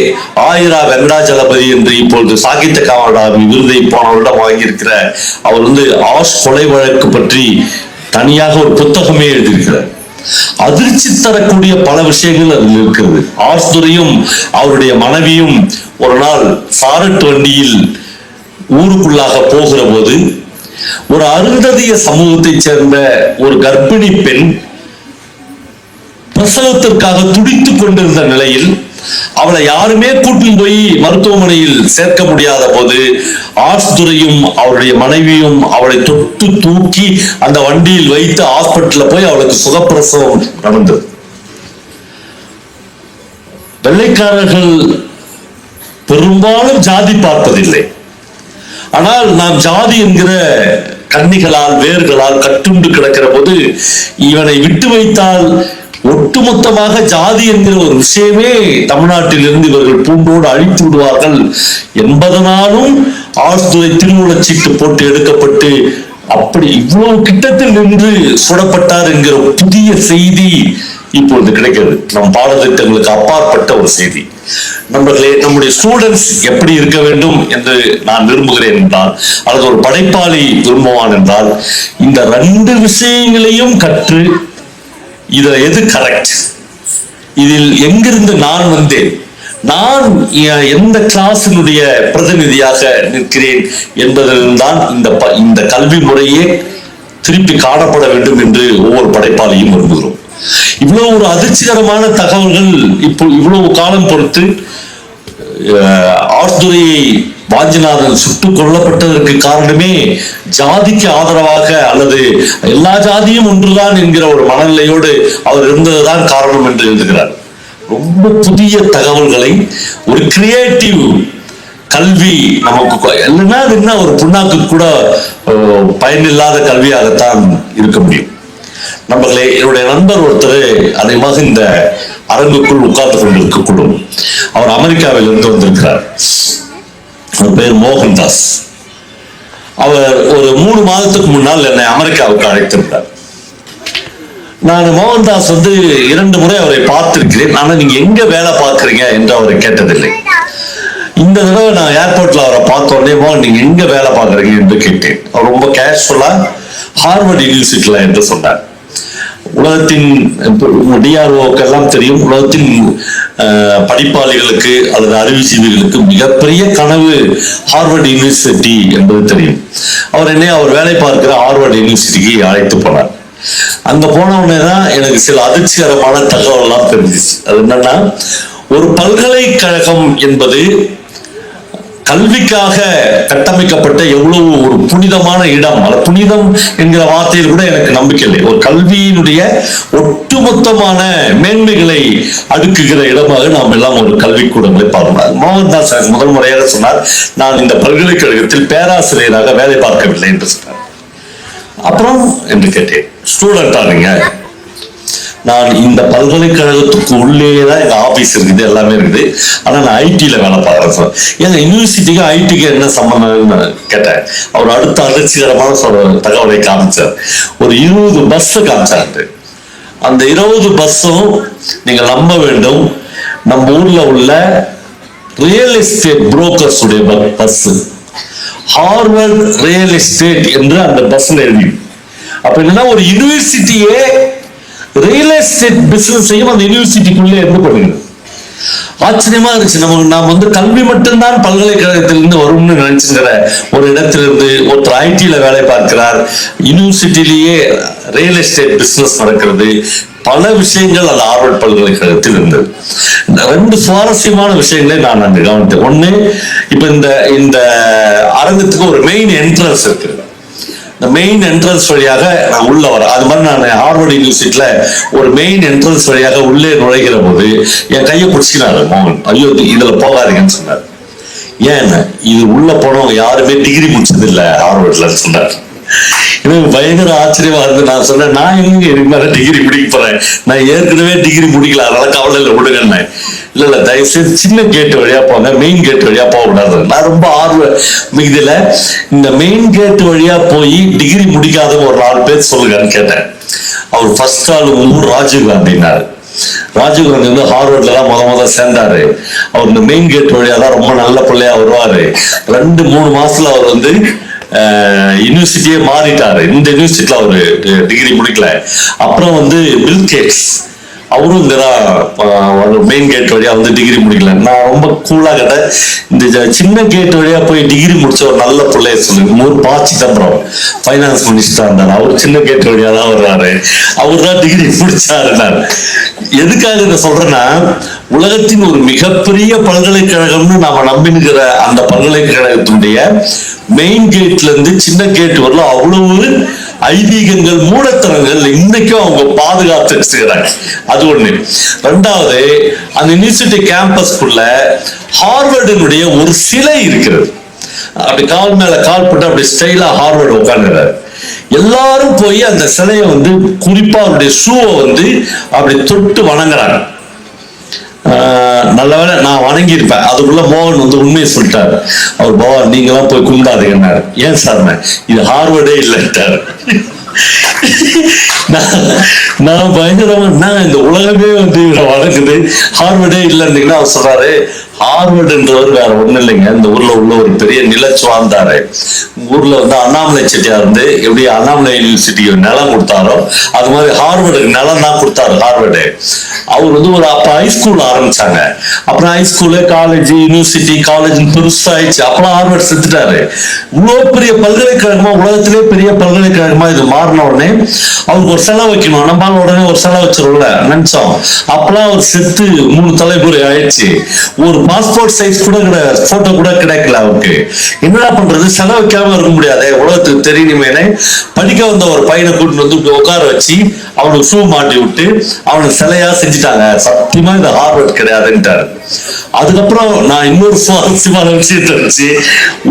ஆயிரா வெங்கடாச்சலபதி என்று இப்பொழுது சாகித்ய அகாடமி விருதை போன வருடம் வாங்கியிருக்கிற அவர் ஆஷ் கொலை வழக்கு பற்றி தனியாக ஒரு புத்தகமே எழுதியிருக்கிறார். அதிர்ச்சி தரக்கூடிய பல விஷயங்கள் அதில் இருக்கிறது. ஆஸ்துரையும் அவருடைய மனைவியும் ஒரு நாள் சாரட் வண்டியில் ஊருக்குள்ளாக போகிற போது ஒரு அருந்ததிய சமூகத்தை சேர்ந்த ஒரு கர்ப்பிணி பெண் பிரசவத்திற்காக துடித்துக் கொண்டிருந்த நிலையில் அவளை யாருமே கூட்டில் போய் மருத்துவமனையில் சேர்க்க முடியாத போது ஆஸ்துரையும் அவருடைய மனைவியும் அவளை தொட்டு தூக்கி அந்த வண்டியில் வைத்து ஹாஸ்பிட்டல்ல போய் அவளுக்கு சுகப்பிரசவம் நடந்தது. வெள்ளைக்காரர்கள் பெரும்பாலும் ஜாதி பார்ப்பதில்லை. ஆனால் நாம் ஜாதி என்கிற கன்னிகளால் வேர்களால் கட்டுண்டு கிடக்கிற போது இவனை விட்டு வைத்தால் ஒட்டுமொத்தமாக ஜாதி என்கிற ஒரு விஷயமே தமிழ்நாட்டில் இருந்து இவர்கள் பூண்டோடு அழித்து விடுவார்கள் என்பதனாலும் ஆஸ்துரை திருவுளச்சீட்டு போட்டு எடுக்கப்பட்டு அப்படி இவ்வளவு கிட்டத்தில் நின்று சுடப்பட்டார் என்கிற புதிய செய்தி இப்பொழுது கிடைக்கிறது. நம் பாடத்திட்டங்களுக்கு அப்பாற்பட்ட ஒரு செய்தி. நண்பர்களே, நம்முடைய ஸ்டூடெண்ட்ஸ் எப்படி இருக்க வேண்டும் என்று நான் விரும்புகிறேன் என்றால், அல்லது ஒரு படைப்பாளி விரும்புவான் என்றால், இந்த 2 விஷயங்களையும் கற்று இதுல எது கரெக்ட், இதில் எங்கிருந்து நான் வந்தேன், நான் எந்த கிளாஸினுடைய பிரதிநிதியாக நிற்கிறேன் என்பதில்தான் இந்த கல்வி முறையே திருப்பி காணப்பட வேண்டும் என்று ஒவ்வொரு படைப்பாளியும் விரும்புகிறோம். இவ்வளவு ஒரு அதிர்ச்சிகரமான தகவல்கள் இப்போ இவ்வளவு காலம் பொறுத்து ஆஸ்துரையை வாஞ்சிநாதன் சுட்டுக் கொல்லப்பட்டதற்கு காரணமே ஜாதிக்கு ஆதரவாக அல்லது எல்லா ஜாதியும் ஒன்றுதான் என்கிற ஒரு மனநிலையோடு அவர் இருந்ததுதான் காரணம் என்று எழுதுகிறார். ரொம்ப புதிய தகவல்களை ஒரு கிரியேட்டிவ் கல்வி நமக்கு இல்லைன்னா அது என்ன ஒரு புண்ணாக்கு கூட பயனில்லாத கல்வியாகத்தான் இருக்க முடியும். நண்பர்களே, என்னுடைய நண்பர் ஒருத்தர் அதிகமாக இந்த அரங்குக்குள் உட்கார்ந்து கொண்டிருக்கக்கூடும். அவர் அமெரிக்காவில் இருந்து வந்திருக்கிறார். அவர் பேர் மோகன்தாஸ். அவர் ஒரு 3 மாதத்துக்கு முன்னால் என்னை அமெரிக்காவுக்கு அழைத்திருந்தார். நான் மோகன்தாஸ் 2 முறை அவரை பார்த்திருக்கிறேன். ஆனா நீங்க எங்க வேலை பார்க்கறீங்க என்று அவரை கேட்டதில்லை. இந்த தடவை நான் ஏர்போர்ட்ல அவரை பார்த்த உடனே நீங்க எங்க வேலை பார்க்கறீங்க என்று கேட்டேன். அவர் ரொம்ப கேஷுவலா ஹார்வர்ட் யூனிவர்சிட்டியில என்று சொன்னார். உலகத்தின் டிஆர்ஓக்கு எல்லாம் தெரியும், உலகத்தின் படிப்பாளிகளுக்கு அல்லது அறிவுஜீவிகளுக்கு மிகப்பெரிய கனவு ஹார்வர்ட் யூனிவர்சிட்டி என்பது தெரியும். அவர் அவர் வேலை பார்க்கிற ஹார்வர்ட் யூனிவர்சிட்டிக்கு அழைத்து போனார். அங்க போன உடனே தான் எனக்கு சில அதிர்ச்சிகரமான தகவல் எல்லாம் தெரிஞ்சிச்சு. அது என்னன்னா, ஒரு பல்கலைக்கழகம் என்பது கல்விக்காக கட்டமைக்கப்பட்ட எவ்வளவு ஒரு புனிதமான இடம். அது புனிதம் என்கிற வார்த்தையில் கூட எனக்கு நம்பிக்கை இல்லை. ஒரு கல்வியினுடைய ஒட்டுமொத்தமான மேன்மைகளை அடுக்குகிற இடமாக நாம் எல்லாம் ஒரு கல்விக்கூடங்களை பார்க்கிறோம். மோகன்தாஸ் முதல் முறையாக சொன்னார், நான் இந்த பல்கலைக்கழகத்தில் பேராசிரியராக வேலை பார்க்கவில்லை என்று சொன்னார். அப்புறம் என்று கேட்டேன், ஸ்டூடெண்டா நீங்க? நான் இந்த பல்கலைக்கழகத்துக்கு உள்ளே தான் எங்க ஆபீஸ் இருக்குது, எல்லாமே இருக்குது. ஆனா நான் ஐடில வேலை பார்க்கறேன் சார். எங்க யூனிவர்சிட்டிக்கு ஐடிக்கு என்ன சம்பந்தம்னு கேட்டேன். அவர் அடுத்த அதிர்ச்சிகரமான தகவலை காமிச்சார். ஒரு 20 பஸ் காமிச்சாரு. அந்த 20 பஸ்ஸும் நீங்க நம்ப வேண்டும், நம்ம ஊர்ல உள்ள ரியல் எஸ்டேட் புரோக்கர்ஸ் உடைய பஸ். ஹார்வர்ட் ரியல் எஸ்டேட் என்று அந்த பஸ்ல எழுதி. அப்ப என்னன்னா ஒரு யூனிவர்சிட்டியே ரியல் எஸ்டேட் பிசினஸ் செய்யும் அந்த யூனிவர்சிட்டிக்குள்ளே இருந்து பண்ணுங்க. ஆச்சரியமா இருந்துச்சு. நாம் வந்து கல்வி மட்டும்தான் பல்கலைக்கழகத்திலிருந்து வரும்னு நினைச்சுங்கிற ஒரு இடத்திலிருந்து ஒருத்தர் ஐடில வேலை பார்க்கிறார், யூனிவர்சிட்டிலேயே ரியல் எஸ்டேட் பிசினஸ் நடக்கிறது. பல விஷயங்கள் அந்த ஹார்வர்ட் பல்கலைக்கழகத்தில் இருந்தது. 2 சுவாரஸ்யமான விஷயங்களை நான் அங்கு கவனித்தேன். ஒண்ணு, இப்ப இந்த அரங்கத்துக்கு ஒரு மெயின் என்ட்ரன்ஸ் இருக்கு. இந்த மெயின் என்ட்ரன்ஸ் வழியாக நான் உள்ள வரேன். அது மாதிரி நான் ஹார்வர்ட் யூனிவர்சிட்டியில ஒரு மெயின் என்ட்ரன்ஸ் வழியாக உள்ளே நுழைகிற போது என் கையை பிடிச்சிக்கிறாரு மோகன். ஐயோ இதுல போகாதீங்கன்னு சொன்னார். ஏன், இது உள்ள போனவங்க யாருமே டிகிரி முடிச்சது இல்லை ஹார்வர்ட்ல சொன்னார். எனக்கு பயங்கர ஆச்சரியமா இருந்து நான் சொன்னேன், நான் எங்க இதுக்கு மேல டிகிரி முடிக்க போறேன், நான் ஏற்கனவே டிகிரி முடிக்கல, அதனால கவலை இல்லை விடுங்கன்னு. இல்ல தயவுசெய்து சின்ன கேட் வழியா போங்க, மெயின் கேட் வழியா போக கூடாது. நான் ரொம்ப மிகுதியில இந்த மெயின் கேட் வழியா போய் டிகிரி முடிக்காத ஒரு 4 பேர் சொல்லுங்கன்னு கேட்டேன். அவர் ஃபர்ஸ்ட் ஆள் ஊர் ராஜீவ் காந்தினாரு. ராஜீவ் காந்தி வந்து ஹார்வர்ட்ல தான் முத சேர்ந்தாரு. அவர் இந்த மெயின் கேட் வழியா தான் ரொம்ப நல்ல பிள்ளையா வருவாரு. 2-3 மாசத்துல அவர் வந்து யூனிவர்சிட்டியே மாறிட்டாரு. இந்த யூனிவர்சிட்டியில அவரு டிகிரி முடிக்கல. அப்புறம் வந்து பில் கேட்ஸ், அவரும் இங்கதான் மெயின் கேட் வழியா வந்து டிகிரி முடிக்கல. நான் ரொம்ப கூலா கேட்டேன், இந்த சின்ன கேட் வழியா போய் டிகிரி முடிச்ச ஒரு நல்ல பிள்ளைய சொல்லு. ப. சிதம்பரம் பைனான்ஸ் மினிஸ்டரா இருந்தாரு, அவர் சின்ன கேட் வழியா தான் வர்றாரு, அவர் தான் டிகிரி முடிச்சாருனாரு. எதுக்காக இதை சொல்றேன்னா, உலகத்தின் ஒரு மிகப்பெரிய பல்கலைக்கழகம்னு நாம நம்பினுக்கிற அந்த பல்கலைக்கழகத்தினுடைய மெயின் கேட்ல இருந்து சின்ன கேட் வரல அவ்வளவு ஐதீகங்கள், மூடத்தனங்கள் இன்னைக்கும் அவங்க பாதுகாத்து வச்சுக்கிறாங்க. அது ஒண்ணு. 2வது, அந்த யூனிவர்சிட்டி கேம்பஸ்குள்ள ஹார்வர்டினுடைய ஒரு சிலை இருக்கிறது. அப்படி கால் மேல கால் போட்டு அப்படி ஸ்டைலா ஹார்வர்டு உட்காந்துறாரு. எல்லாரும் போய் அந்த சிலையை வந்து குறிப்பா அவருடைய ஷூவை வந்து அப்படி தொட்டு வணங்குறாங்க. நல்ல வேலை நான் வணங்கி இருப்பேன். அதுக்குள்ள மோகன் வந்து உண்மையை சொல்லிட்டாரு. அவர் பகவான் நீங்களாம் போய் கும்பிடாதீங்கன்னாரு. ஏன் சார், இது ஹார்வர்டே இல்லைட்டாரு. நான் பயங்கரமா இந்த உலகமே வந்து வணங்குது, ஹார்வர்டே இல்லைன்னு அவர் சொல்றாரு. ஹார்வர்டுன்றவர் வேற ஒண்ணும் இல்லைங்க, இந்த ஊர்ல உள்ள ஒரு பெரிய நிலச்சுவார்ந்தாரு. ஊர்ல வந்து அண்ணாமலை செட்டியார் வந்து எப்படி அண்ணாமலை யூனிவர்சிட்டிக்கு நிலம் கொடுத்தாரோ அது மாதிரி ஹார்வர்டுக்கு நிலம் தான் கொடுத்தாரு ஹார்வர்டு. அவர் வந்து ஒரு அப்ப ஹைஸ்கூல் ஆரம்பிச்சாங்க. அப்புறம் ஹைஸ்கூலு, காலேஜ், யூனிவர்சிட்டி, காலேஜ் பெருசாயிடுச்சு. அப்புறம் ஹார்வர்ட் செத்துட்டாரு. இவ்வளவு பெரிய பல்கலைக்கழகமா, உலகத்திலே பெரிய பல்கலைக்கழகமா இது மாறின உடனே அவருக்கு ஒரு செலவு வைக்கணும். நம்மளால உடனே ஒரு செலவு வச்சிரும்ல நினைச்சோம். அப்பெல்லாம் அவர் செத்து 3 தலைமுறை ஆயிடுச்சு. ஒரு பாஸ்போர்ட் சைஸ் கூட கிடையாது, போட்டோ கூட கிடைக்கல அவருக்கு. என்னடா பண்றது, செலவு வைக்காம இருக்க முடியாது, உலகத்துக்கு தெரியணுமேனே படிக்க வந்த ஒரு பையனை கூட்டிட்டு வந்து உட்கார வச்சு அவனுக்கு ஷூ மாட்டி விட்டு அவனுக்கு சிலையா செஞ்சுட்டாங்க. சத்தியமா இந்த ஹார்வர்ட் கிடையாதுன்ட்டாரு. அதுக்கப்புறம் நான் இன்னொரு சுவாரஸ்யமான விஷயத்தை வச்சு,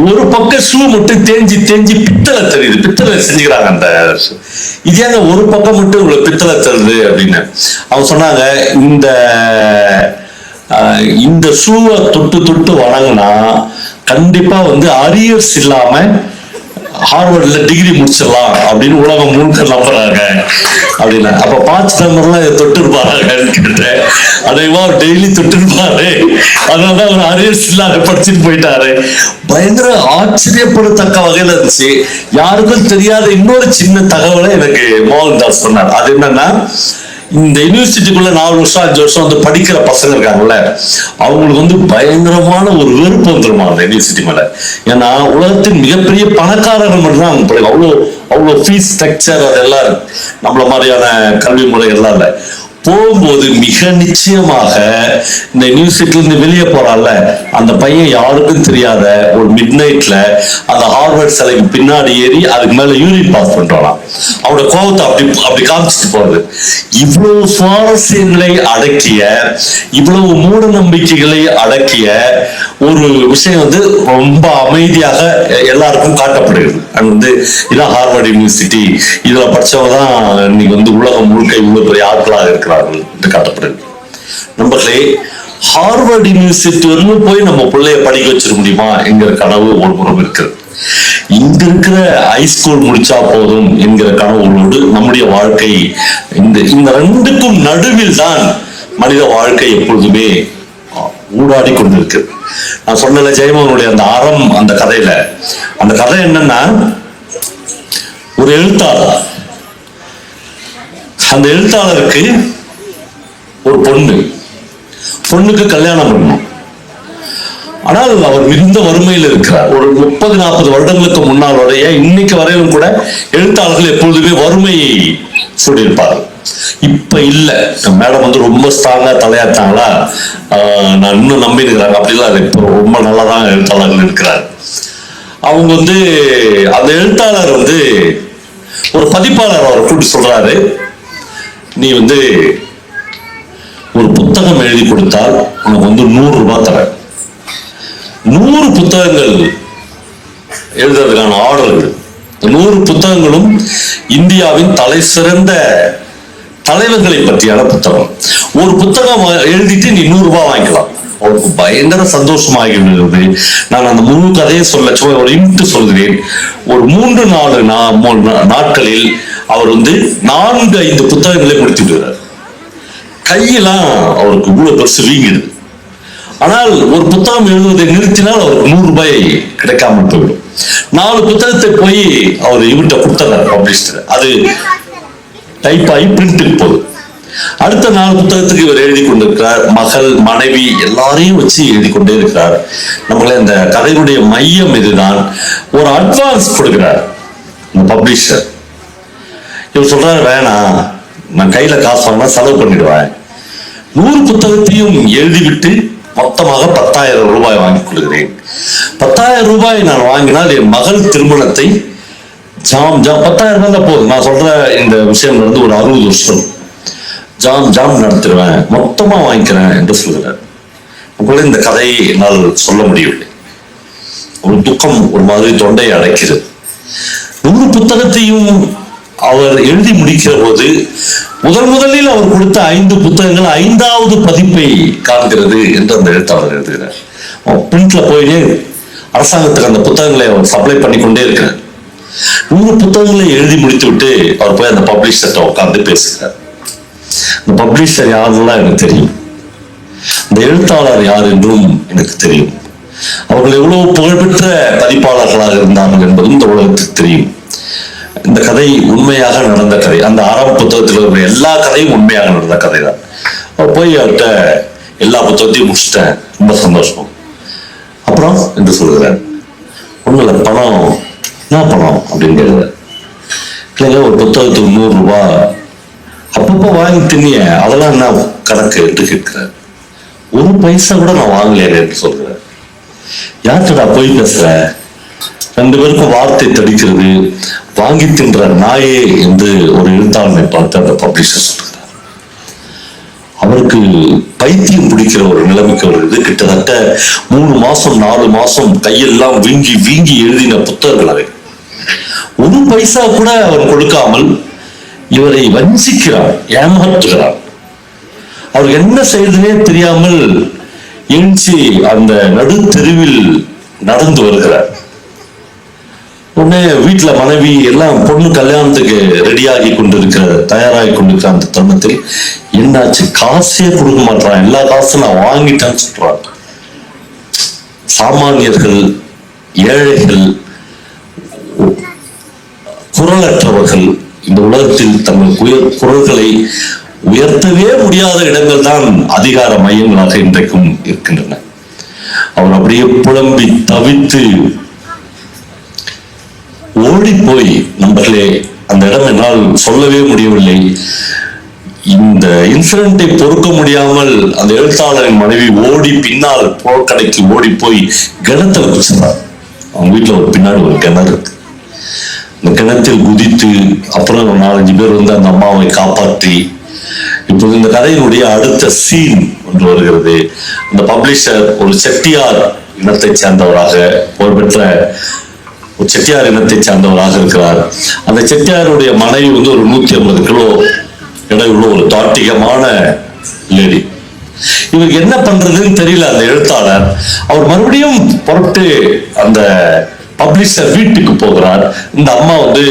ஒரு பக்கம் ஷூ மட்டும் தேஞ்சி பித்தளை தெரியுது, பித்தளை செஞ்சுக்கிறாங்க அந்த இது. ஏங்க ஒரு பக்கம் மட்டும் உங்களுக்கு பித்தளை தருது அப்படின்னு அவங்க சொன்னாங்க. இந்த ஷூவை தொட்டு வணங்கினா கண்டிப்பா வந்து அரியர்ஸ் இல்லாம ஹார்வர்ட்ல டிகிரி முடிச்சிடலாம் அப்படின்னு உலகம் முழுக்க நம்புறாங்க அப்படின்னா. அப்ப 5 நம்பர்லாம் இதை தொட்டு இருப்பாங்கன்னு கேட்டேன். அதைவா டெய்லி தொட்டு இருப்பாரு, அதனாலதான் அவர் அரியர்ஸ் இல்லாம படிச்சுட்டு போயிட்டாரு. பயங்கர ஆச்சரியப்படத்தக்க வகையில இருந்துச்சு. யாருக்கும் தெரியாத இன்னொரு சின்ன தகவலை எனக்கு மோகன்தாஸ் சொன்னார். அது என்னன்னா, இந்த யூனிவர்சிட்டிக்குள்ள 4 வருஷம் 5 வருஷம் வந்து படிக்கிற பசங்க இருக்காங்கல்ல, அவங்களுக்கு வந்து பயங்கரமான ஒரு வெறுப்பு வந்துருமா அந்த யூனிவர்சிட்டி மேல. ஏன்னா உலகத்தின் மிகப்பெரிய பணக்காரர்கள் மட்டும்தான் அவங்க படிக்கும். அவ்வளவு ஃபீஸ் ஸ்ட்ரக்சர் அதெல்லாம் இருக்கு. நம்மள மாதிரியான கல்வி முறை எல்லாம் இல்லை. போகும்போது மிக நிச்சயமாக இந்த யூனிவர்சிட்டில இருந்து வெளியே போறான்ல அந்த பையன் யாருக்கும் தெரியாத ஒரு மிட் நைட்ல அந்த ஹார்வர்ட் சிலைக்கு பின்னாடி ஏறி அதுக்கு மேல யூரின் பாஸ் பண்றான். அவனோட கோபத்தை அப்படி காமிச்சிட்டு போறது. இவ்வளவு சுவாரஸ்யங்களை அடக்கிய, இவ்வளவு மூட நம்பிக்கைகளை அடக்கிய ஒரு விஷயம் வந்து ரொம்ப அமைதியாக எல்லாருக்கும் காட்டப்படுகிறது. அது இதான் ஹார்வர்ட் யூனிவர்சிட்டி, இதுல படிச்சவங்க தான் இன்னைக்கு உலகம் முழுக்க இவ்வளவு பெரிய ஆட்களாக இருக்கிறார்கள் என்று காட்டப்படுகிறது. நண்பர்களே, ஹார்வர்ட் யூனிவர்சிட்டி வரலும் போய் நம்ம பிள்ளைய படிக்க வச்சிட முடியுமா என்கிற கனவு ஒரு புறம் இருக்கிறது. இங்க இருக்கிற ஹைஸ்கூல் முடிச்சா போதும் என்கிற கனவுகளோடு நம்முடைய வாழ்க்கை இந்த ரெண்டுக்கும் நடுவில் தான் மனித வாழ்க்கை எப்பொழுதுமே ஊடாடி கொண்டிருக்கு. நான் சொன்னல ஜெயமோகனுடைய அந்த அறம், அந்த கதையில அந்த கதை என்னன்னா, ஒரு எழுத்தாளர், அந்த எழுத்தாளருக்கு ஒரு பொண்ணுக்கு கல்யாணம் பண்ணணும். ஆனால் அவர் மிகுந்த வறுமையில் இருக்கிறார். ஒரு 30-40 வருடங்களுக்கு முன்னால் வரைய இன்னைக்கு வரையிலும் கூட எழுத்தாளர்கள் எப்பொழுதுமே வறுமையை சூடியிருப்பார்கள். இப்ப இல்ல, மேடம் ரொம்ப ஸ்ட்ராங்கா தலையாட்டாங்களா, நான் இன்னும் நம்பினுக்கிறாங்க. அப்படிலாம் இப்போ ரொம்ப நல்லாதான் எழுத்தாளர்கள் இருக்கிறார். அவங்க அந்த எழுத்தாளர் ஒரு பதிப்பாளர் அவரை கூப்பிட்டு சொல்றாரு, நீ ஒரு புத்தகம் எழுதி கொடுத்தால் உனக்கு 100 ரூபாய் தரேன். 100 புத்தகங்கள் எழுதுறதுக்கான ஆர்டர்கள். 100 புத்தகங்களும் இந்தியாவின் தலை சிறந்த தலைவர்களை பற்றியான புத்தகம். ஒரு புத்தகம் எழுதிட்டு நீ 100 ரூபாய் வாங்கிக்கலாம். அவருக்கு பயங்கர சந்தோஷமாகிறது. நான் அந்த முழு கதையை சும்மா ஒரு இன்ட்டு சொல்கிறேன். ஒரு 3-4 நாட்களில் அவர் 4-5 புத்தகங்களை முடித்து விடுகிறார். கையெல்லாம் அவருக்கு இவ்வளவு பெருசு வீங்கிடுது. ஆனால் ஒரு புத்தகம் எழுதுவதை நிறுத்தினால் அவருக்கு 100 ரூபாய் கிடைக்காமல் போயிடும். 4 புத்தகத்தை போய் அவர் இவர்கிட்ட கொடுத்தார் பப்ளிஷர். அது டைப் ஆகி பிரிண்ட்டுக்கு போகுது. அடுத்த 4 புத்தகத்துக்கு இவர் எழுதி கொண்டிருக்கிறார். மகள், மனைவி எல்லாரையும் வச்சு எழுதி கொண்டே இருக்கிறார். நம்மள இந்த கதையுடைய மையம் இதுதான். ஒரு அட்வான்ஸ் கொடுக்கிறார் இந்த பப்ளிஷர். இவர் சொல்றாரு, வேணாம், நான் கையில காசு வாங்கினா செலவு பண்ணிடுவேன். 100 புத்தகத்தையும் எழுதிவிட்டு மொத்தமாக 10,000 ரூபாய் வாங்கிக் கொள்கிறேன். 10,000 ரூபாய் நான் வாங்கினால் என் மகள் திருமணத்தை 10,000 ரூபாய் போதும். நான் சொல்ற இந்த விஷயம் ஒரு 60 வருஷம் ஜாம் நடத்திடுவேன், மொத்தமா வாங்கிக்கிறேன் என்று சொல்கிறார். உங்களை இந்த கதையை என்னால் சொல்ல முடியவில்லை. ஒரு துக்கம் ஒரு மாதிரி தொண்டையை அடைக்கிறது. 100 புத்தகத்தையும் அவர் எழுதி முடிக்கிற போது முதலில் அவர் கொடுத்த 5 புத்தகங்கள் 5வது பதிப்பை காண்கிறது என்று அந்த எழுத்தாளர் எழுதுகிறார். பிரிண்ட்ல போய் அரசாங்கத்துக்கு அந்த புத்தகங்களை அவர் சப்ளை பண்ணி கொண்டே இருக்கிறார். 100 புத்தகங்களை எழுதி முடித்து விட்டு அவர் போய் அந்த பப்ளிஷர்ட்ட உட்கார்ந்து பேசுகிறார். இந்த பப்ளிஷர் யாருலாம் எனக்கு தெரியும், இந்த எழுத்தாளர் யார் என்றும் எனக்கு தெரியும். அவர்கள் எவ்வளவு புகழ்பெற்ற பதிப்பாளர்களாக இருந்தார்கள் என்பதும் இந்த உலகத்துக்கு தெரியும். இந்த கதை உண்மையாக நடந்த கதை. அந்த அறம் புத்தகத்தில் இருக்கிற எல்லா கதையும் உண்மையாக நடந்த கதை தான். அவர் போய் அவர்கிட்ட எல்லா புத்தகத்தையும் முடிச்சிட்டேன், ரொம்ப சந்தோஷம். அப்புறம் என்று சொல்கிறார், ஒண்ணுல பணம், என்ன பணம் அப்படின்னு கேட்கிறார். இல்லைங்க, ஒரு புத்தகத்துக்கு 100 ரூபாய், அப்பப்போ வாங்கி தின்னிய, அதெல்லாம் என்ன கணக்கு என்று கேட்கிறார். 1 பைசா கூட நான் வாங்கலையே என்று சொல்கிறார். யார்கிட்டடா போய் பேசுற? 2 பேருக்கும் வார்த்தை தடிக்கிறது. வாங்கி தின்ற நாயே என்று ஒரு எழுத்தாளனை பார்த்து அந்த பப்ளிஷர் சொல்றார். அவருக்கு பைத்தியம் பிடிக்கிற ஒரு நிலைமைக்கு வருது. கிட்டத்தட்ட 3 மாசம் 4 மாசம் கையெல்லாம் வீங்கி எழுதின புத்தகங்கள் அவை. 1 பைசா கூட அவர் கொடுக்காமல் இவரை வஞ்சிக்கிறார், ஏமாற்றுகிறார். அவருக்கு என்ன செய்தனே தெரியாமல் எழுச்சி அந்த நடு தெருவில் நடந்து வருகிறார். உடனே வீட்டுல மனைவி எல்லாம் பொண்ணு கல்யாணத்துக்கு ரெடியாகி கொண்டிருக்கிற, தயாராகி கொண்டிருக்கிற அந்த தருணத்தில் என்னாச்சு, காசே கொடுக்க மாட்டான், எல்லா காசும் நான் வாங்கிட்டேன்னு சொல்றான். சாமானியர்கள், ஏழைகள், குரலற்றவர்கள் இந்த உலகத்தில் தங்கள் குரல்களை உயர்த்தவே முடியாத இடங்கள் தான் அதிகார மையங்களாக இன்றைக்கும் இருக்கின்றன. அவர் அப்படியே புலம்பி தவித்து ஓடி போய், நண்பர்களே, அந்த இடம் என்னால் சொல்லவே முடியவில்லை. இந்த இன்சிடென்ட்டை பொறுக்க முடியாமல் அந்த எழுத்தாளரின் மனைவி ஓடி பின்னால் போர்க்கடைக்கு ஓடி போய் கிணத்துல குதிச்சார். அவங்க வீட்டுல பின்னாடி ஒரு கிணறு இருக்கு. இந்த கிணத்தில் குதித்து அப்புறம் 4-5 பேர் வந்து அந்த அம்மாவை காப்பாற்றி. இப்போது இந்த கதையினுடைய அடுத்த சீன் ஒன்று வருகிறது. இந்த பப்ளிஷர் ஒரு செட்டியார் இனத்தை சேர்ந்தவராக, புகழ்பெற்ற ஒரு செட்டியார் இனத்தை சார்ந்தவராக இருக்கிறார். அந்த செட்டியாருடைய மனைவி வந்து ஒரு 150 கிலோ எடையுள்ள ஒரு தாட்டிகமான லேடி. இவருக்கு என்ன பண்றதுன்னு தெரியல அந்த எழுத்தாளர். அவர் மறுபடியும் புறப்பட்டு அந்த பப்ளிஷர் வீட்டுக்கு போகிறார். இந்த அம்மா வந்து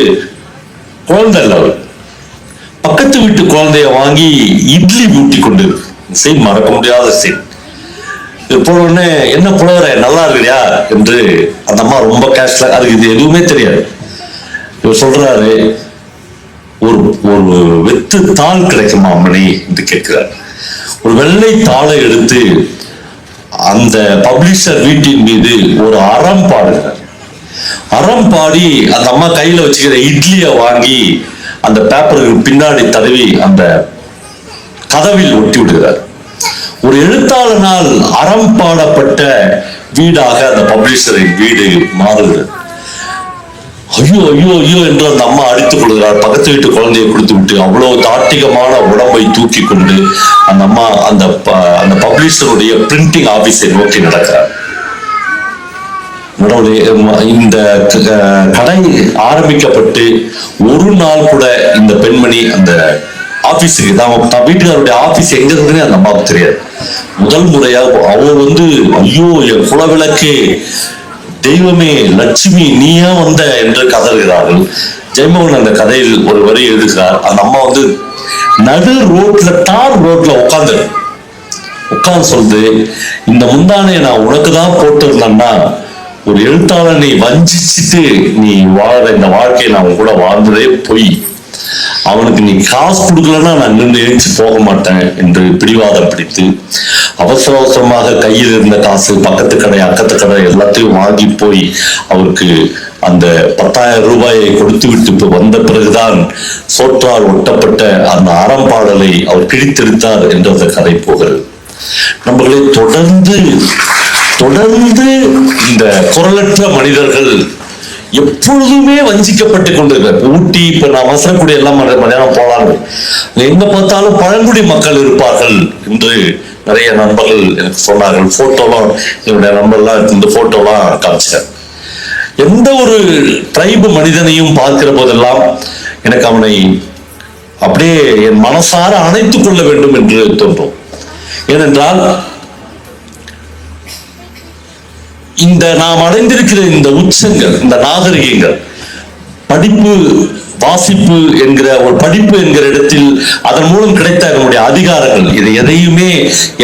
குழந்தை இல்லை, அவர் பக்கத்து வீட்டு குழந்தைய வாங்கி இட்லி ஊட்டி கொண்டு சீன் மறக்க முடியாத சீன். இது போன உடனே என்ன புலவர நல்லா இருக்கிறியா என்று அந்த அம்மா ரொம்ப கேஷ்ல, அதுக்கு இது எதுவுமே தெரியாது. இவர் சொல்றாரு, ஒரு ஒரு வெத்து தாள் கிடைக்குமா அம்மணி என்று கேட்கிறார். ஒரு வெள்ளை தாளை எடுத்து அந்த பப்ளிஷர் வீட்டின் மீது ஒரு அறம் பாடுகிறார். அறம் பாடி அந்த அம்மா கையில வச்சுக்கிற இட்லியை வாங்கி அந்த பேப்பருக்கு பின்னாடி தடவி அந்த கதவில் ஒட்டி விடுகிறார். ஒரு எழுத்தாளனால் அறம் பாடப்பட்ட வீடாக அந்த பப்ளிஷரின் வீடு மாறுகிறது. ஐயோ ஐயோ ஐயோ என்று அந்த அம்மா அடித்துக் கொள்கிறார். பக்கத்து வீட்டு குழந்தையை கொடுத்து விட்டு அவ்வளவு தாட்டிகமான உடம்பை தூக்கி கொண்டு அந்த அம்மா அந்த பப்ளிஷருடைய பிரிண்டிங் ஆபீஸை நோக்கி நடக்கிறார். இந்த கடை ஆரம்பிக்கப்பட்டு ஒரு நாள் கூட இந்த பெண்மணி அந்த ஆபீஸுக்கு தான் வீட்டுக்காரருடைய ஆபீஸ் எங்க இருக்குன்னு அந்த அம்மாவுக்கு தெரியாது. முதல் முறையா அவர் வந்து ஐயோ என் குலவிளக்கு தெய்வமே லட்சுமி நீயா வந்த என்று கதறுகிறார்கள். ஜெயமோகன் அந்த கதையில் ஒரு வரி எழுதுகிறார். அந்த அம்மா வந்து நடு ரோட்ல தார் ரோட்ல உட்கார்ந்து சொல்லுது, இந்த முந்தானையை நான் உனக்குதான் போட்டிருந்தேன்னா ஒரு எழுத்தாளனை வஞ்சிச்சுட்டு நீ வாழற இந்த வாழ்க்கையை நான் கூட வாழ்ந்ததே பொய். அவனுக்கு நீ காசு கொடுக்கலன்னா நான் நின்று எழுச்சி போக மாட்டேன் என்று பிடிவாதம் பிடித்து அவசர அவசரமாக கையில் இருந்த காசு, பக்கத்து கடை அக்கத்து கடை எல்லாத்தையும் வாங்கி போய் அவருக்கு அந்த 10,000 ரூபாயை கொடுத்து விட்டு வந்த பிறகுதான் சோற்றால் ஒட்டப்பட்ட அந்த அறம்பாடலை அவர் கிழித்தெடுத்தார் என்று அந்த கதை போகிறது. நம்மளை தொடர்ந்து இந்த குரலற்ற மனிதர்கள் எப்பொழுதுமே வஞ்சிக்கப்பட்டு கொண்டிருக்கிறார். ஊட்டி இப்ப நான் வசனக்கூடிய எல்லாம் மதியானம் போலாம், எங்க பார்த்தாலும் பழங்குடி மக்கள் இருப்பார்கள் என்று நிறைய நண்பர்கள் எனக்கு சொன்னார்கள். போட்டோலாம் என்னுடைய நண்பர்லாம் இந்த போட்டோலாம் காமிச்சார். எந்த ஒரு ட்ரைபு மனிதனையும் பார்க்கிற போதெல்லாம் எனக்கு அவனை அப்படியே என் மனசார அணைத்துக் கொள்ள வேண்டும் என்று தோன்றும். ஏனென்றால் இந்த நாம் அடைந்திருக்கிற இந்த உச்சங்கள், இந்த நாகரிகங்கள், படிப்பு வாசிப்பு என்கிற ஒரு படிப்பு என்கிற இடத்தில் அதன் மூலம் கிடைத்த நம்முடைய அதிகாரங்கள், இது எதையுமே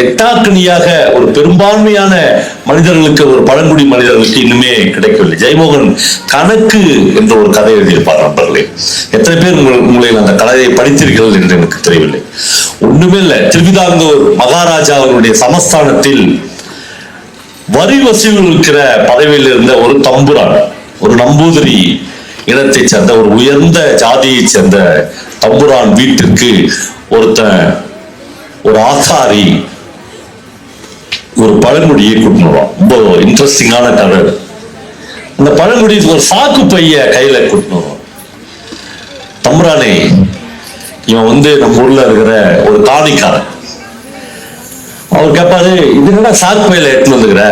எட்டாக்கணியாக ஒரு பெரும்பான்மையான மனிதர்களுக்கு, ஒரு பழங்குடி மனிதர்களுக்கு இன்னுமே கிடைக்கவில்லை. ஜெயமோகன் கணக்கு என்ற ஒரு கதை எழுதியிருப்பார். நண்பர்களே, எத்தனை பேர் உங்களை அந்த கதையை படித்தீர்கள் என்று எனக்கு தெரியவில்லை. ஒண்ணுமே இல்லை, திருவிதாங்கூர் மகாராஜாவினுடைய சமஸ்தானத்தில் வரி வசூல் இருக்கிற பதவியில் இருந்த ஒரு தம்புரான், ஒரு நம்பூதிரி இனத்தை சேர்ந்த ஒரு உயர்ந்த ஜாதியை சேர்ந்த தம்புரான் வீட்டிற்கு ஒரு ஆசாரி ஒரு பழங்குடியை கூட்டினு வருவான். ரொம்ப இன்ட்ரெஸ்டிங்கான கதை. அந்த பழங்குடி ஒரு சாக்கு பைய கையில கூட்டினு வருவான். தம்புரானே, இவன் வந்து நம்ம ஊர்ல இருக்கிற ஒரு காணிக்காரன். அவர் கேட்பாரு, இது என்ன சாக்கு பையில எடுத்துட்டு வந்துக்கிற?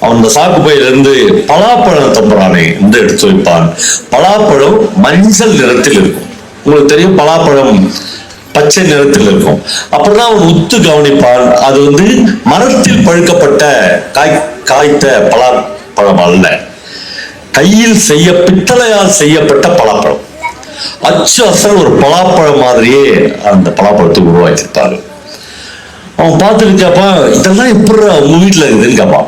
அவன் அந்த சாக்கு பையில இருந்து பலாப்பழம் தம்புரானே என்று எடுத்து வைப்பான். பலாப்பழம் மஞ்சள் நிறத்தில் இருக்கும். உங்களுக்கு தெரியும், பலாப்பழம் பச்சை நிறத்தில் இருக்கும். அப்படிதான் அவன் உத்து கவனிப்பான். அது வந்து மரத்தில் பழுக்கப்பட்ட காய்த்த பலாப்பழம் அல்ல, கையில் பித்தளையால் செய்யப்பட்ட பலாப்பழம். அச்சு அசல் ஒரு பலாப்பழம் மாதிரியே அந்த பலாப்பழத்தை உருவாக்கியிருப்பாரு. அவன் பார்த்துட்டு கேட்பான், இதெல்லாம் எப்படி உங்க வீட்டுல இருக்குதுன்னு கேட்பான்.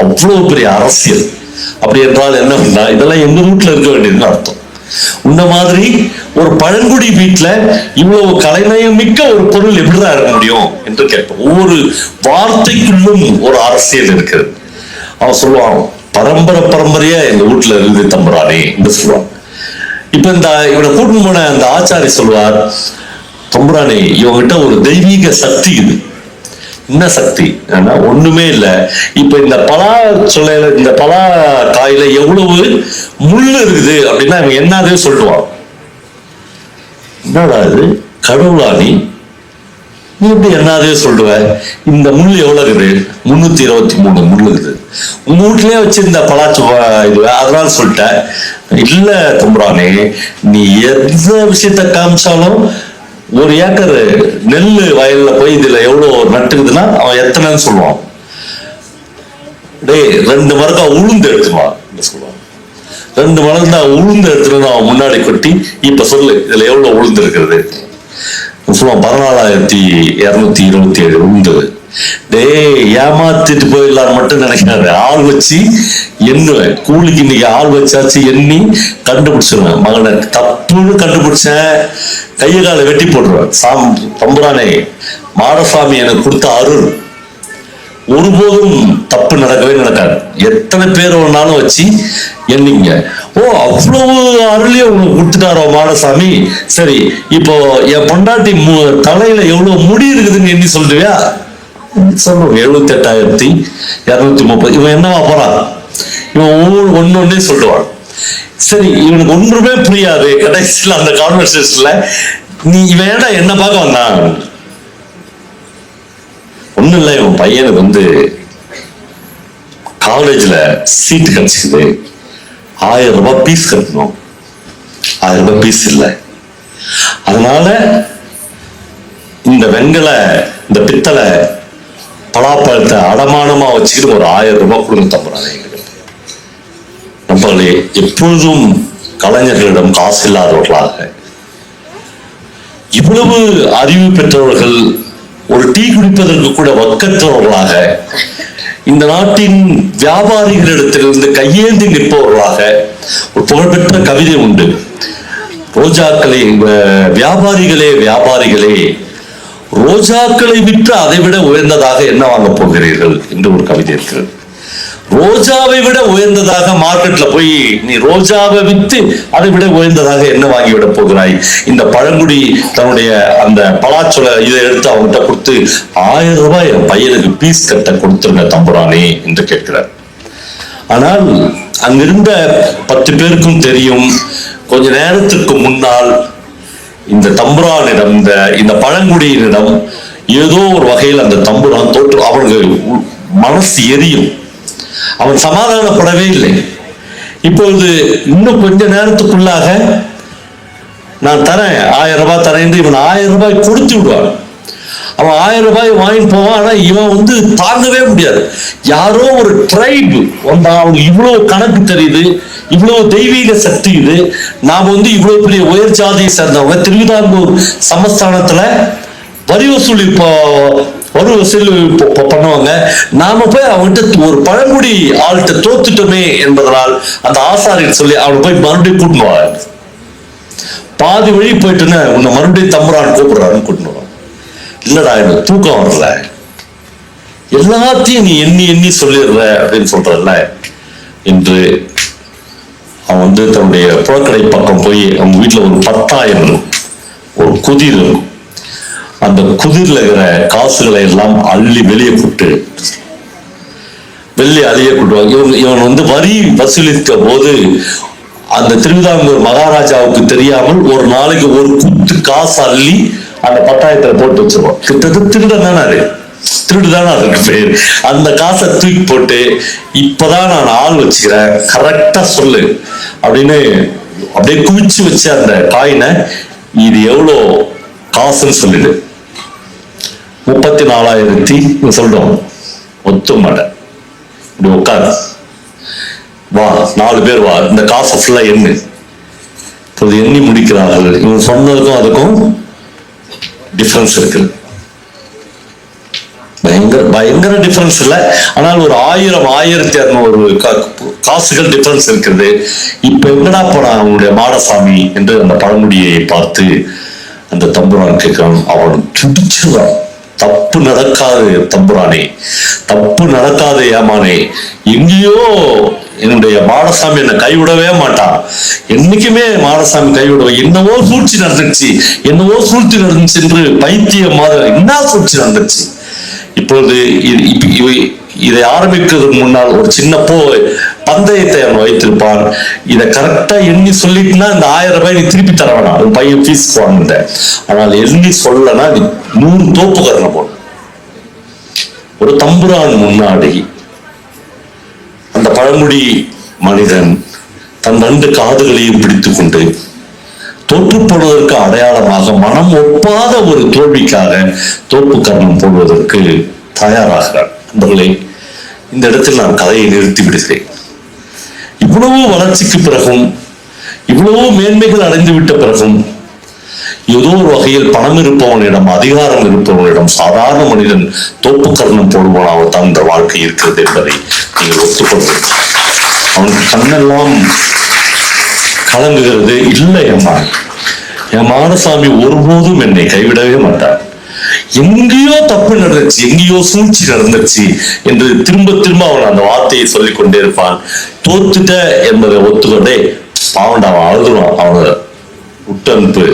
அவ்வளவு பெரிய அரசியல். அப்படி என்றால் என்ன பண்ணா, இதெல்லாம் எங்க வீட்டுல இருக்க வேண்டியதுன்னு அர்த்தம். இந்த மாதிரி ஒரு பழங்குடி வீட்டுல இவ்வளவு கலைநயம் மிக்க ஒரு பொருள் எப்படிதான் இருக்க முடியும் என்று கேட்பான். ஒவ்வொரு வார்த்தைக்குள்ளும் ஒரு அரசியல் இருக்கிறது. அவன் சொல்லுவான், பரம்பரையா எங்க வீட்டுல இருந்து தம்புரானே என்று சொல்லுவான். இப்ப இவனை கூட்டின்னு போன அந்த ஆச்சாரி சொல்லுவார், தம்புரானே, இவங்கிட்ட ஒரு தெய்வீக சக்தி இது. என்ன சக்தி? ஒண்ணுமே இல்லை. இப்ப இந்த பலா சொல்லையில, இந்த பலா காயில எவ்வளவு முள்ளு இருக்குது அப்படின்னா இவன் என்னதே சொல்லுவான். என்னடா இது கடவுளா நீ எப்படி என்னதே சொல்லுவ? இந்த முள் எவ்வளவு இருக்குது? 323 முள் இருக்குது. உங்க வீட்லயே வச்சிருந்த பலாச்சு இது அதனால சொல்லிட்டேன். இல்ல தம்புரானே, நீ எந்த விஷயத்த காமிச்சாலும் 1 ஏக்கர் நெல்லு வயல்ல போய் இதுல எவ்வளவு நட்டுக்குதுன்னா அவன் எத்தனைன்னு சொல்லுவான். டேய் 2 மரக்கா உளுந்து எடுத்துவான் சொல்லுவான். 2 மரக்கா உளுந்து எடுத்துட்டு அவன் முன்னாடி கொட்டி இப்ப சொல்லு இதுல எவ்வளவு உளுந்து இருக்கிறது சொல்லுவான். 14,227 உளுந்து. டேய் ஏமாத்திட்டு போயிடலாம் மட்டும் நினைக்காது. ஆள் வச்சு எண்ணுவேன். கூலிக்கு இன்னைக்கு ஆள் வச்சாச்சு எண்ணி கண்டுபிடிச்சிருவேன். மகனை தப்புன்னு கண்டுபிடிச்சேன், கையை காலை வெட்டி போட்டுருவேன். தம்புரானே, மாடசாமி எனக்கு கொடுத்த அருள் ஒருபோதும் தப்பு நடக்கவே நடக்காது. எத்தனை பேர் ஒன்னாலும் வச்சு எண்ணிங்க. ஓ அவ்வளவு அருளையே உனக்கு கொடுத்துட்டாரோ மாடசாமி. சரி, இப்போ என் பொண்டாட்டி தலையில எவ்வளவு முடி இருக்குதுன்னு எண்ணி சொல்லுவியா? சொல்லுவோம். 78,230. இவன் என்னவா போறான்? இவன் ஒன்னொன்னே சொல்லுவான். சரி, இவனுக்கு ஒன்றுமே புரியாது. கடைசியில் அந்த கான்வர்சேஷன்ல நீ வேணா என்ன பார்க்க வந்தான்? ஒண்ணும் இல்லை, இவன் பையனுக்கு காலேஜ்ல சீட்டு கிடைச்சிது. 1000 ரூபாய் பீஸ் கட்டணும். 1000 ரூபாய் பீஸ் இல்லை. அதனால இந்த இந்த பித்தளை பலாப்பழத்தை அடமானமா வச்சுக்கிட்டு ஒரு 1000 ரூபாய் கொடுங்க தம்புறாங்க. நம்மளே எப்பொழுதும் கலைஞர்களிடம் காசு இல்லாதவர்களாக, இவ்வளவு அறிவு பெற்றவர்கள், ஒரு டீ குடிப்பதற்கு கூட வக்கற்றவர்களாக, இந்த நாட்டின் வியாபாரிகளிடத்திலிருந்து கையேந்தி நிற்பவர்களாக ஒரு புகழ்பெற்ற கவிதை உண்டு. ரோஜாக்களை வியாபாரிகளே வியாபாரிகளே, ரோஜாக்களை விற்று அதை விட உயர்ந்ததாக என்ன வாங்க போகிறீர்கள் என்று ஒரு கவிதை இருக்கிறது. ரோஜாவை விட உயர்ந்ததாக மார்க்கெட்ல போய் நீ ரோஜாவை வித்து அதை விட உயர்ந்ததாக என்ன வாங்கிவிட போகிறாய்? இந்த பழங்குடி தன்னுடைய அந்த பலாச்சொல இதை எடுத்து அவங்ககிட்ட கொடுத்து 1000 ரூபாய் என் பையனுக்கு பீஸ் கட்ட கொடுத்துருங்க தம்புரானே என்று கேட்கிறார். ஆனால் அங்கிருந்த 10 பேருக்கும் தெரியும், கொஞ்ச நேரத்திற்கு முன்னால் இந்த தம்புரானிடம், இந்த பழங்குடியினிடம் ஏதோ ஒரு வகையில் அந்த தம்புரான் தோற்று அவனுக்கு மனசு எரியும். அவன் சமாதானப்படவே இல்லை. இப்பொழுது இன்னும் கொஞ்ச நேரத்துக்குள்ளாக நான் தரேன் 1000 ரூபாய் தரேன் என்று இவன் 1000 ரூபாய் கொடுத்து விடுவான். அவன் 1000 ரூபாய் வாங்கிட்டு போவான். ஆனா இவன் தாங்கவே முடியாது. யாரோ ஒரு ட்ரைப் அவனுக்கு இவ்வளவு கணக்கு தெரியுது, இவ்வளவு தெய்வீக சக்தி இது. நாம இவ்வளவு பெரிய உயர் ஜாதியை சேர்ந்தவங்க. திருவிதாங்கூர் சமஸ்தானத்துல வரி வசூல் பண்ணுவாங்க. நாம போய் அவன்கிட்ட ஒரு பழங்குடி ஆள்கிட்ட தோத்துட்டோமே என்பதனால் அந்த ஆசாரியர் சொல்லி அவனை போய் மறுபடியும் கூட்டினுவாங்க. பாதி வழி போயிட்டுன்னு உன்னை மறுபடியும் தம்புரான் கூப்பிடுறான்னு கூட்டினுவான். இல்லடா எனக்கு தூக்கம் வரல, எல்லாத்தையும் நீ எண்ணி எண்ணி சொல்லிடுற அப்படின்னு சொல்றல என்று அவன் தன்னுடைய புழக்கடை பக்கம் போய் அவங்க வீட்டுல ஒரு 10,000 ஒரு குதிர் இருக்கும். அந்த குதிர்ல இருக்கிற காசுகளை எல்லாம் அள்ளி வெளியே கூட்டு அழிய கூட்டுவாங்க. இவன் வரி வசூலித்த போது அந்த திருவிதாங்கூர் மகாராஜாவுக்கு தெரியாமல் ஒரு நாளைக்கு ஒரு குத்து காசு அள்ளி அந்த 10,000 போட்டு வச்சிருவான். கிட்டத்தட்ட திருடுதானே அதுக்கு பேர். அந்த காசை தூக்கி போட்டு இப்பதான் நான் ஆள் வச்சுக்கிறேன், கரெக்டா சொல்லு அப்படின்னு அப்படியே குவிச்சு வச்ச அந்த காயினை இது எவ்வளோ காசுன்னு சொல்லிடு. 34,000 சொல்றோம். ஒத்து மாட்டேன், இப்படி உட்காரு, வா 4 பேர் வா, இந்த காசை ஃபுல்லா எண்ணு. இப்போது எண்ணி முடிக்கிறார்கள். இவன் சொன்னதுக்கும் அதுக்கும் டிஃபரன்ஸ் இருக்கு. பயங்கர டிஃபரன்ஸ் இல்லை, ஆனால் ஒரு 1000 1200 காசுகள் டிஃபரன்ஸ் இருக்குது. இப்ப எங்கடா போறான் அவனுடைய மாடசாமி என்று அந்த பழங்குடியை பார்த்து அந்த தம்புரான் கேட்கிறான். அவன் துடிச்சுறான். தப்பு நடக்காது தம்புரானே, தப்பு நடக்காது ஏமானே, எங்கேயோ என்னுடைய மாடசாமி என்னை கைவிடவே மாட்டான், என்னைக்குமே மாடசாமி கைவிட, என்னவோ சூழ்ச்சி நடந்துச்சு என்று பைத்தியம் மாதிரி என்ன சூழ்ச்சி நடந்துச்சு. இப்பொழுது இதை ஆரம்பிக்கிறதுக்கு முன்னால் ஒரு சின்ன பந்தயத்தை அவன் வைத்திருப்பான். இதை கரெக்டா எண்ணி சொல்லிட்டுனா இந்த 1000 ரூபாய் நீ திருப்பி தர வேணாம், உன் பையன் ஃபீஸ் வாங்கிட்ட. ஆனால் எண்ணி சொல்லனா 100 தோப்பு கரணம் போடும். ஒரு தம்புரான் முன்னாடி அந்த பழங்குடி மனிதன் தன் 2 காதுகளையும் பிடித்துக் கொண்டு தோற்று போடுவதற்கு அடையாளமாக மனம் ஒப்பாத ஒரு தோல்விக்காக தோப்பு கரணம் போடுவதற்கு தயாராகிறார். நண்பர்களே, இந்த இடத்தில் நான் கதையை நிறுத்தி விடுகிறேன். இவ்வளவு வளர்ச்சிக்கு பிறகும், இவ்வளவு மேன்மைகள் அடைந்து விட்ட பிறகும், ஏதோ ஒரு வகையில் பணம் இருப்பவனிடம், அதிகாரம் இருப்பவனிடம் சாதாரண மனிதன் தோப்பு கரணம் போடுவனாகத்தான் இந்த வாழ்க்கை இருக்கிறது என்பதை நீங்கள் ஒத்துக்கொள்ளுங்கள். அவனுக்கு கண்ணெல்லாம் கலங்குகிறது. இல்லை அம்மா, என் மானசாமி ஒருபோதும் என்னை கைவிடவே மாட்டான். எங்கேயோ தப்பு நடந்துச்சு, எங்கேயோ சூழ்ச்சி நடந்துச்சு என்று திரும்ப திரும்ப அவன் அந்த வார்த்தையை சொல்லிக் கொண்டே இருப்பான். தோத்துட்ட என்பதை ஒத்துக்கொண்டே பாவண்டா, அவன் அழுதுவான். அவனை விட்டு அனுப்பு,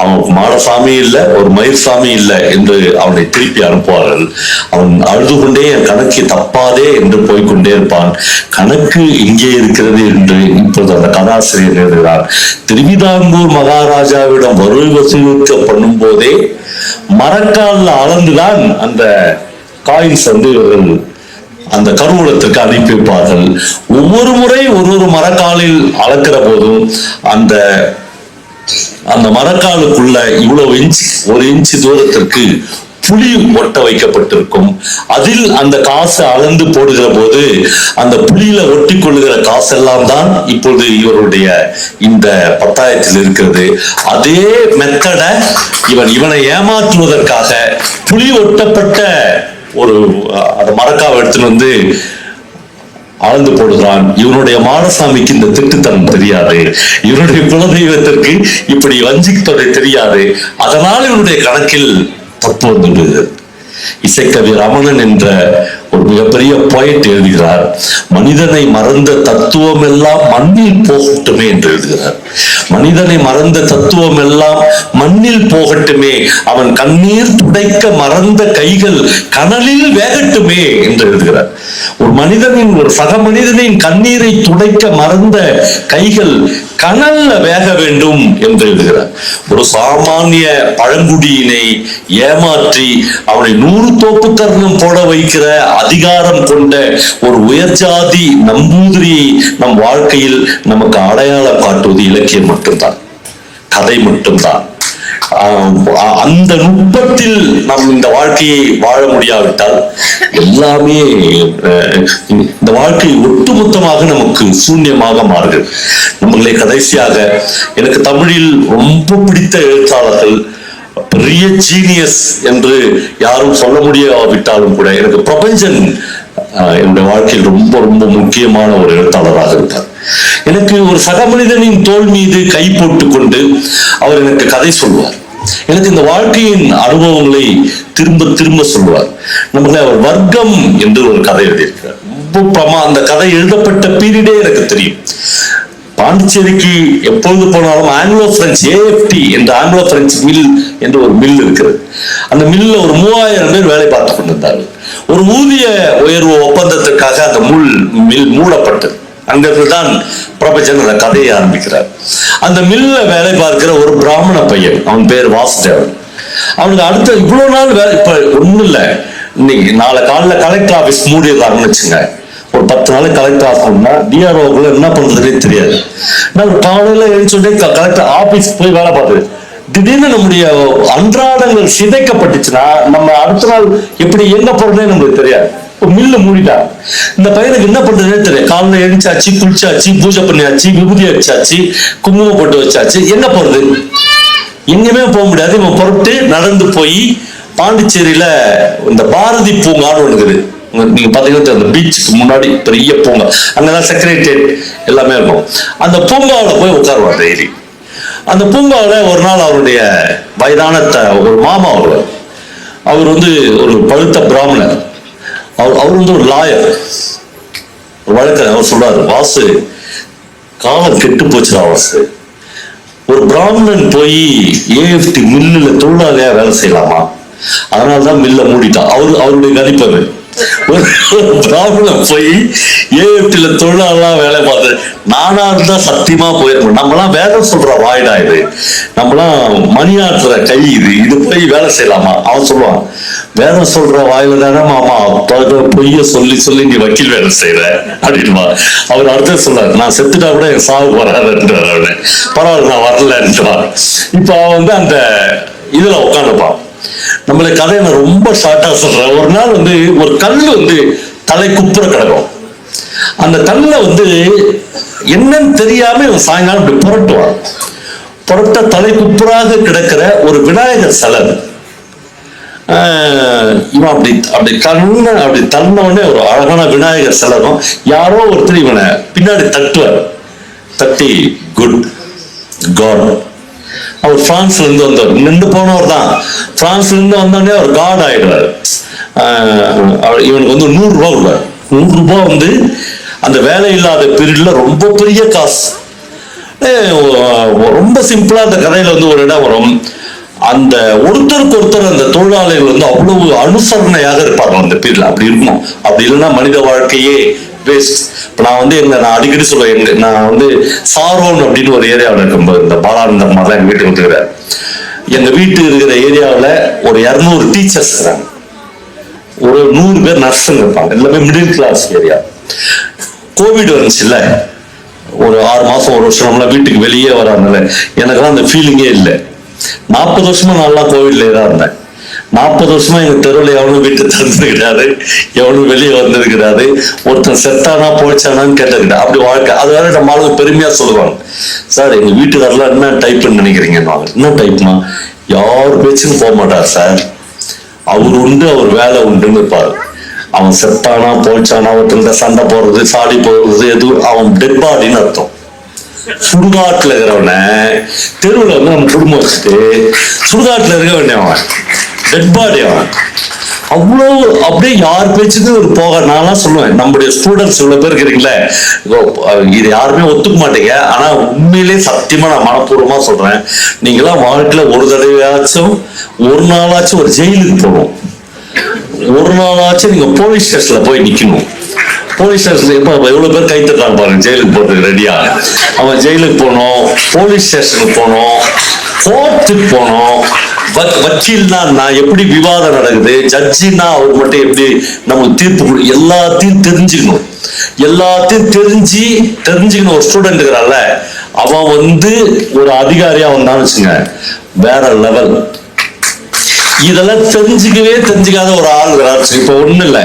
அவனுக்கு மாடசாமி இல்லை, ஒரு மயிர் சாமி இல்லை என்று அவனை திருப்பி அனுப்புவார்கள். அவன் அழுது கொண்டே என் கணக்கு தப்பாதே என்று போய்கொண்டே இருப்பான். கணக்கு இங்கே இருக்கிறது என்று இப்போது அந்த கதாசிரியர் எழுதுகிறார். திருவிதாங்கூர் மகாராஜாவிடம் வரி வசூலிக்க பண்ணும் போதே மரக்கால அளந்துதான் அந்த காயின்ஸ் அந்த கருவூலத்திற்கு அனுப்பி வைப்பார்கள். ஒவ்வொரு முறை ஒரு மரக்காலில் அளக்கிற போதும் அந்த மரக்காலுக்குள்ள இவ்வளவு இன்ச், 1 இன்ச் தூரத்திற்கு புளி ஒட்ட வைக்கப்பட்டிருக்கும். அதில் அந்த காசு அளந்து போடுகிற போது அந்த புளியில ஒட்டி கொள்ளுகிற காசெல்லாம் தான் இப்போது இவருடைய இந்த 10,000 இருக்கிறது. அதே மெத்தட இவனை ஏமாற்றுவதற்காக புளி ஒட்டப்பட்ட அந்த மரக்காவை எடுத்துன்னு அளந்து போடுகிறான். இவனுடைய மாடசாமிக்கு இந்த திட்டுத்தனம் தெரியாது, இவனுடைய குலதெய்வத்திற்கு இப்படி வஞ்சிப்பதை தெரியாது. அதனால் இவனுடைய கணக்கில் தப்பு வந்துவிடுகிறது. இசைக்கவி ரமணன் என்ற ஒரு மிகப்பெரிய போயட் எழுதுகிறார். மனிதனை மறந்த தத்துவம் எல்லாம் மண்ணில் போகட்டுமே என்று எழுதுகிறார். மனிதனை மறந்த தத்துவம் எல்லாம் மண்ணில் போகட்டுமே, அவன் கண்ணீர் துடைக்க மறந்த கைகள் கனலில் வேகட்டுமே என்று எழுதுகிறார். ஒரு சக மனிதனின் கண்ணீரை துடைக்க மறந்த கைகள் கனல்ல வேக வேண்டும் என்று எழுதுகிறார். ஒரு சாமானிய பழங்குடியினை ஏமாற்றி அவனை 100 தோப்பு கர்ணம் போட வைக்கிற அதிகாரம் கொண்ட ஒரு உயர்ஜாதி நம்பூதிரியை நம் வாழ்க்கையில் நமக்கு அடையாளம் காட்டுவது இலக்கியம் மட்டும்தான், கதை மட்டும்தான். அந்த நுட்பத்தில் நாம் இந்த வாழ்க்கையை வாழ முடியாவிட்டால் எல்லாமே இந்த வாழ்க்கை ஒட்டுமொத்தமாக நமக்கு சூன்யமாக மாறுகிறது. நம்மளே கடைசியாக எனக்கு தமிழில் ரொம்ப பிடித்த எழுத்தாளர்கள், பெரிய ஜீனியஸ் என்று யாரும் சொல்ல முடியாவிட்டாலும் கூட எனக்கு பிரபஞ்சன் என்னுடைய வாழ்க்கையில் ரொம்ப ரொம்ப முக்கியமான ஒரு எழுத்தாளராக இருப்பார். எனக்கு ஒரு சக மனிதனின் தோள் மீது கை போட்டுக் கொண்டு அவர் எனக்கு கதை சொல்வார். எனக்கு இந்த வாழ்க்கையின் அனுபவங்களை திரும்ப திரும்ப சொல்வார். நமக்கு அவர் வர்க்கம் என்று ஒரு கதை எழுதியிருக்கிறார். அந்த கதை எழுதப்பட்ட பீரியடே எனக்கு தெரியும். பாண்டிச்சேரிக்கு எப்பொழுது போனாலும் ஆங்கிலோ பிரெஞ்சு AFT என்ற ஆங்கிலோ பிரெஞ்சு மில் என்று ஒரு மில் இருக்கிறது. அந்த மில்ல ஒரு 3000 பேர் வேலை பார்த்து கொண்டிருந்தார்கள். ஒரு ஊதிய உயர்வு ஒப்பந்தத்திற்காக அந்த மில் மூடப்பட்டது. அங்கிருந்துதான் பிரபஞ்சன் அந்த கதையை ஆரம்பிக்கிறார். அந்த மில்ல வேலை பார்க்கிற ஒரு பிராமண பையன், அவன் பேர் வாசுதேவன். அவனுக்கு அடுத்த இவ்வளவு நாள் வேலை, இப்ப ஒண்ணும் இல்லை, இன்னைக்கு நாளை காலைல கலெக்டர் ஆபீஸ் மூடிடுறாங்கன்னு வச்சுங்க, ஒரு 10 நாளைக்கு கலெக்டர் ஆஃப்னா DROக்குள்ள என்ன பண்றதுன்னே தெரியாது. நான் காலையில எழுந்துட்டே கலெக்டர் ஆபீஸ் போய் வேலை பார்த்துது. திடீர்னு நம்முடைய அன்றாடங்கள் சிதைக்கப்பட்டுச்சுன்னா நம்ம அடுத்த நாள் எப்படி எங்க போறதே நமக்கு தெரியாது. மில்லு மூடிட்டாங்க. இந்த பையனுக்கு என்ன பண்றதுன்னே தெரியாது. காலைல எழுந்தாச்சு, குளிச்சாச்சு, பூஜை பண்ணியாச்சு, விபூதி வச்சாச்சு, குங்குமம் போட்டு வச்சாச்சு, எங்க போறது? எங்கேயுமே போக முடியாது. இவன் பொறுத்து நடந்து போய் பாண்டிச்சேரியில இந்த பாரதி பூங்கான்னு ஒண்ணு இருக்குது. நீங்க பாத்தீங்கன்னா அந்த பீச்சுக்கு முன்னாடி பெரிய பூங்கா, அங்கதான் செக்ரட்டரியேட் எல்லாமே இருக்கும். அந்த பூங்காவில போய் உட்காருவார் டெய்லி. அந்த பூங்காவில ஒரு நாள் அவருடைய வயதான ஒரு மாமா வருவார். அவர் ஒரு பழுத்த பிராமணர். அவர் ஒரு லாயர், வழக்கறிஞர். அவர் சொல்றாரு, வாசு காலம் கெட்டு போச்சுடா வாசு, ஒரு பிராமணன் போய் AFT மில்லுல தொழிலாளியா வேலை செய்யலாமா? அதனாலதான் மில்ல மூடிட்டான். அவருடைய கணிப்பது ப்ராப்ளம் போய் ஏஎஃப்டில தொழிலாளர்லாம் வேலை பார்த்து நானா இருந்தா சத்தியமா போயிருக்கணும். நம்மளாம் வேலை சொல்ற வாய்டா இது, நம்மளாம் மணியாற்றுற கை இது போய் வேலை செய்யலாமா? அவன் சொல்லுவான், வேலை சொல்ற வாயில தானே மாமா பொய்ய சொல்லி சொல்லி நீ வக்கீல் வேலை செய்யற அப்படின்வா. அவர் அடுத்த சொல்றாரு, நான் செத்துட்டா கூட என் சாவு வராதுன்றார். அவனு பரவாயில்ல நான் வரலன்றான். இப்ப அவன் வந்து அந்த இதுல உட்காந்துப்பான். நம்மள கதையை நான் ரொம்ப ஷார்ட்டா சொல்றேன். ஒரு நாள் வந்து ஒரு கல்லு வந்து தலை குப்புற கிடக்கும். அந்த கல்ல வந்து என்னன்னு தெரியாம இவன் சாயங்காலம் இப்படி புரட்டுவான். புரட்ட தலை குப்புறாக கிடக்கிற ஒரு விநாயகர் சிலை. இவன் அப்படி கண்ண அப்படி தன்னோடனே ஒரு அழகான விநாயகர் சிலரும் யாரோ ஒருத்தர் இவனை பின்னாடி தட்டுவார். தட்டி குட் காட். அவர் பிரான்ஸ்ல இருந்து வந்தவர், நின்று போனவர் தான். பிரான்ஸ்ல இருந்து வந்தோடனே அவர் காட் ஆயிடுவார். இவனுக்கு வந்து 100 ரூபாய் கொடுப்பார். 100 ரூபாய் வந்து அந்த வேலை இல்லாத பீரியட்ல ரொம்ப பெரிய காசு. ரொம்ப சிம்பிளா அந்த கதையில வந்து ஒரு இடம் வரும். அந்த ஒருத்தருக்கு ஒருத்தர் அந்த தொழிலாளிகள் வந்து அவ்வளவு அனுசரணையாக இருப்பாங்க அந்த பீரியட்ல. அப்படி இருக்கணும். அப்படி இல்லைன்னா மனித வாழ்க்கையே வேஸ்ட். இப்ப நான் வந்து நான் அடிக்கடி சொல்லுவேன், நான் வந்து சாரோன் அப்படின்னு ஒரு ஏரியாவில் இருக்கும்போது, இந்த பாலானந்தம் மாதிரி எங்க வீட்டுக்கு வந்துக்கிறார். எங்க வீட்டு இருக்கிற ஏரியாவில் ஒரு 200 டீச்சர்ஸ் இருக்கிறாங்க, ஒரு 100 பேர் நர்ஸுங்க இருப்பாங்க. எல்லாமே மிடில் கிளாஸ் ஏரியா. கோவிட் வந்துச்சு இல்ல, ஒரு 6 மாசம் 1 வருஷம் நம்மள வீட்டுக்கு வெளியே வராதுனால எனக்கெல்லாம் அந்த ஃபீலிங்கே இல்லை. 40 வருஷமா நல்லா கோவிட்ல தான் இருந்தேன். 40 வருஷமா எங்க தெருவில் எவனும் வீட்டு திறந்துருக்கிறாரு, எவனும் வெளியே வந்திருக்கிறாரு, ஒருத்தன் செத்தானா போச்சானான்னு கேட்டிருக்கிறா. அப்படி வாழ்க்கை. அது வேற நம்ம ஆளுங்க பெருமையா சொல்லுவாங்க, சார் எங்க வீட்டுக்காரெல்லாம் என்ன டைப்னு நினைக்கிறீங்க? என்ன டைப்னா, யார் பேச்சுன்னு போக மாட்டார் சார், அவர் உண்டு அவர் வேலை உண்டுன்னு இருப்பாரு. அவன் செத்தானா போச்சானா, ஒருத்தன் சண்டை போடுறது சாடி போடுறது எதுவும் அவன் டெட் பாடின்னு அர்த்தம். சுடுகாட்டுல இருக்கிறவன தெருவில் வந்து நம்ம குடும்பம் வச்சுட்டு சுடுகாட்டுல இருக்க வேண்டியவன் டெட் பாடி. அவன் அவ்வளவு அப்படியே யார் பேச்சுக்கு ஒரு போக. நான்லாம் சொல்லுவேன், நம்முடைய ஸ்டூடெண்ட்ஸ் இவ்வளவு பேர் இருக்கிறீங்களே, இது யாருமே ஒத்துக்க மாட்டீங்க, ஆனா உண்மையிலே சத்தியமா நான் மனப்பூர்வமா சொல்றேன், நீங்களாம் வாழ்க்கையில ஒரு தடவையாச்சும் ஒரு நாளாச்சும் ஒரு ஜெயிலுக்கு போகணும். ஒரு நாளாச்சும் நீங்க போலீஸ் ஸ்டேஷன்ல போய் நிக்கணும். போலீஸ் ஸ்டேஷன் இப்ப எவ்வளவு பேர் கை தட்டாங்க பாருங்க, ஜெயிலுக்கு போறதுக்கு ரெடியா. அவன் ஜெயிலுக்கு போனோம், போலீஸ் ஸ்டேஷனுக்கு போனோம், கோர்ட்டுக்கு போனோம். வக்கீல்னா நான் எப்படி விவாதம் நடக்குது, ஜட்ஜினா அவர் மட்டும் எப்படி நமக்கு தீர்ப்பு, எல்லாத்தையும் தெரிஞ்சுக்கணும். எல்லாத்தையும் தெரிஞ்சுக்கணும். ஒரு ஸ்டூடெண்ட் இருக்கிறான்ல, அவன் வந்து ஒரு அதிகாரியா வந்தான்னு வச்சுங்க, வேற லெவல். இதெல்லாம் தெரிஞ்சுக்காத ஒரு ஆள் இருக்கிறாரு. இப்ப ஒண்ணு இல்ல,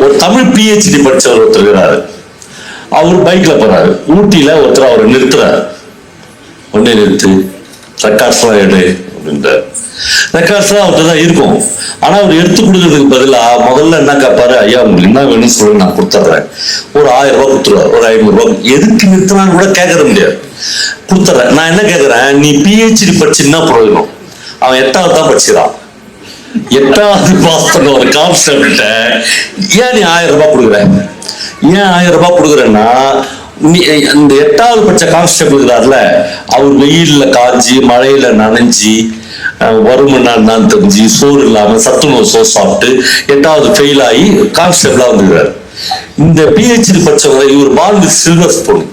ஒரு தமிழ் PhD படிச்சவர் ஒருத்தர் இருக்கிறாரு. அவர் பைக்ல போறாரு, ஊட்டியில ஒருத்தர் அவரை நிறுத்துறாரு. ஒன்னே நிறுத்து, ரெக்கார்ட்ஸ் எல்லாம் எடு அப்படின்றார். ரெக்கார்ட்ஸ் எல்லாம் அவர்கிட்ட தான் இருக்கும். ஆனா அவர் எடுத்து கொடுக்கறதுக்கு பதிலா முதல்ல என்ன கேட்பாரு, ஐயா உங்களுக்கு என்ன வேணும்னு சொல்லி நான் கொடுத்துட்றேன். ஒரு 1000 ரூபாய் கொடுத்துருவார், ஒரு 500 ரூபாய். எதுக்கு நிறுத்தினான்னு கூட கேட்கற முடியாது, கொடுத்துட்றேன். நான் என்ன கேட்கறேன், நீ PhD படிச்சு என்ன பிரயோஜனம்? அவன் 8வது தான் படிச்சுறான். 8வது பாஸ் பண்ண ஒரு கான்ஸ்டபிள்கிட்ட ஏன் நீ 1000 ரூபாய் கொடுக்குற? ஏன் 1000 ரூபாய் கொடுக்குறேன்னா, இந்த 8வது படிச்ச கான்ஸ்டபிள் இருக்கிறார்ல, அவர் வெயில்ல காஞ்சி மழையில நனைஞ்சி வருமன்னா தெரிஞ்சு சோறு இல்லாம சத்துணவு சோறு சாப்பிட்டு 8வது ஃபெயில் ஆகி கான்ஸ்டபிளா வந்துருக்காரு. இந்த PhD படிச்சவங்க இவர் பால் வித் சில்வர் ஸ்பூன்.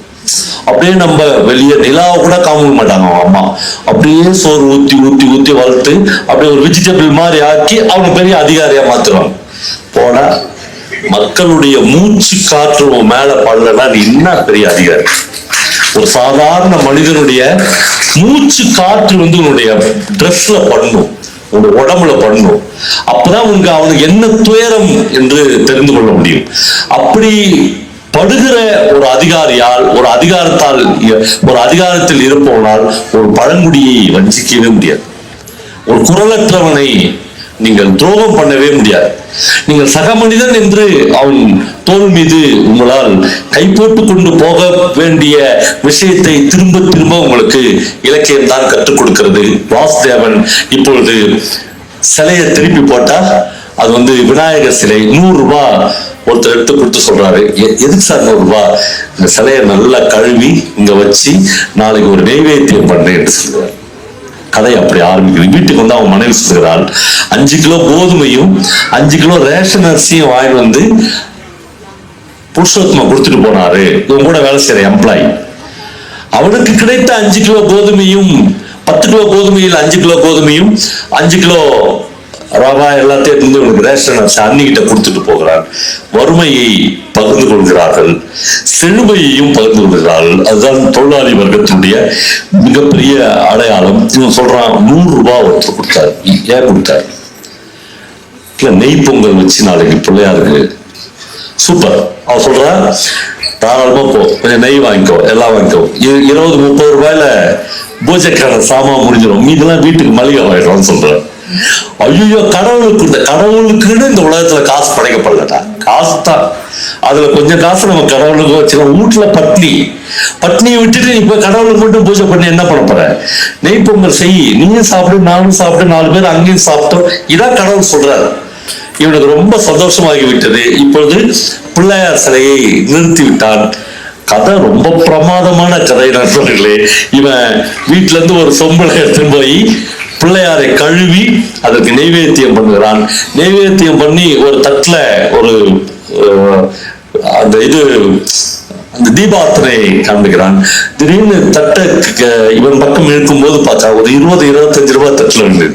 அப்படியே நம்ம வெளியே நிலாவை கூட காமிக்க மாட்டாங்க அவன் அம்மா. அப்படியே சோறு ஊத்தி ஊத்தி ஊத்தி வளர்த்து அப்படியே ஒரு வெஜிடபிள் மாதிரி ஆக்கி அவனை பெரிய அதிகாரியா மாத்துருவாங்க. போனா மக்களுடைய மூச்சு காற்று மேல படலன்னா நீ என்ன பெரிய அதிகாரி? ஒரு சாதாரண மனிதனுடைய மூச்சு காற்று வந்து உன்னுடைய ட்ரெஸ்ல படணும், உன்னுடைய உடம்புல படணும். அப்பதான் உனக்கு அவனுக்கு என்ன துயரம் என்று தெரிந்து கொள்ள முடியும். அப்படி படுகிற ஒரு அதிகாரியால், ஒரு அதிகாரத்தில் இருப்பவனால் ஒரு பழங்குடியை வஞ்சிக்கவே முடியாது. ஒரு குரலற்றவனை நீங்கள் துரோகம் பண்ணவே முடியாது. நீங்கள் சக மனிதன் என்று அவன் தோல் மீது உங்களால் கை போட்டு கொண்டு போக வேண்டிய விஷயத்தை திரும்ப திரும்ப உங்களுக்கு இலக்கியம் தான் கற்றுக் கொடுக்கிறது. வாசுதேவன் இப்பொழுது சிலையை திருப்பி போட்டா அது வந்து விநாயகர் சிலை 100 ரூபாய் ஒருத்தர் எடுத்து கொடுத்து சொல்றாரு, எதுக்கு சார் 100 ரூபாய்? இந்த சிலையை நல்லா கழுவி இங்க வச்சு நாளைக்கு ஒரு நெய்வேத்தியம் பண்றேன் என்று சொல்றாரு. கதை அப்படி ஆரம்பிக்குது. வீட்டுக்கு வந்து அவன் மனைவி சொல்கிறாள், 5 கிலோ கோதுமையும் 5 கிலோ ரேஷன் அரிசியும் வாங்கிட்டு வந்து புருஷோத்தமா கொடுத்துட்டு போனாரு, இவன் கூட வேலை செய்யற எம்ப்ளாயி. அவனுக்கு கிடைத்த 5 கிலோ கோதுமையும் 10 கிலோ கோதுமையில் 5 கிலோ கோதுமையும் 5 கிலோ ரவா எல்லாத்தையும் இருந்து இவனுக்கு ரேஷன் அரிசி அன்னிக்கிட்ட கொடுத்துட்டு போகிறான். வறுமையை பகிர்ந்து கொள்கிறார்கள், செழுமையையும் பகிர்ந்து கொள்கிறார்கள். அதுதான் தொழிலாளி வர்க்கத்தினுடைய மிகப்பெரிய அடையாளம். இவன் சொல்றான், 100 ரூபாய் ஒருத்தர் கொடுத்தாரு. ஏன் கொடுத்தாரு? இல்ல நெய் பொங்கல் வச்சு நாளைக்கு பிள்ளையாருக்கு. சூப்பர். அவன் சொல்றான், தாராளமா போ, கொஞ்சம் நெய் வாங்கிக்கோ, எல்லாம் வாங்கிக்கோ. 20-30 ரூபாயில பூஜைக்கான சாமான் முடிஞ்சிடும், மீதெல்லாம் வீட்டுக்கு மளிகை வாங்கிடுவான்னு சொல்றான். ஐயோ, கடவுளுக்குன்னு இந்த உலகத்துல காசு படைக்கப்படலடா. காசு தான், அதுல கொஞ்சம் காசு நம்ம கடவுளுக்கு வச்சுக்கலாம். வீட்டுல பட்னியை விட்டுட்டு இப்ப கடவுளுக்கு மட்டும் பூஜை பண்ணி என்ன பண்ண போற? நெய் பொங்கல் செய், நீயும் சாப்பிடு, நானும் சாப்பிட்டு, 4 பேர் அங்கேயும் சாப்பிட்டோம். இதான் கடவுள் சொல்றாரு. இவனுக்கு ரொம்ப சந்தோஷமாகி விட்டது. இப்பொழுது பிள்ளையார் சிலையை நிறுத்தி விட்டான். கதை ரொம்ப பிரமாதமான கதை நண்பர்களே. இவன் வீட்டுல இருந்து ஒரு சொம்பளை எடுத்துன்னு போய் பிள்ளையாரை கழுவி அதற்கு நெய்வேத்தியம் பண்ணுகிறான். நெய்வேத்தியம் பண்ணி ஒரு தட்டுல ஒரு அந்த தீபார்த்தனை காண்பிக்கிறான். திடீர்னு தட்டை இவன் பக்கம் இழுக்கும் போது பார்த்தா ஒரு 20-25 ரூபாய் தட்டுல இருந்தது.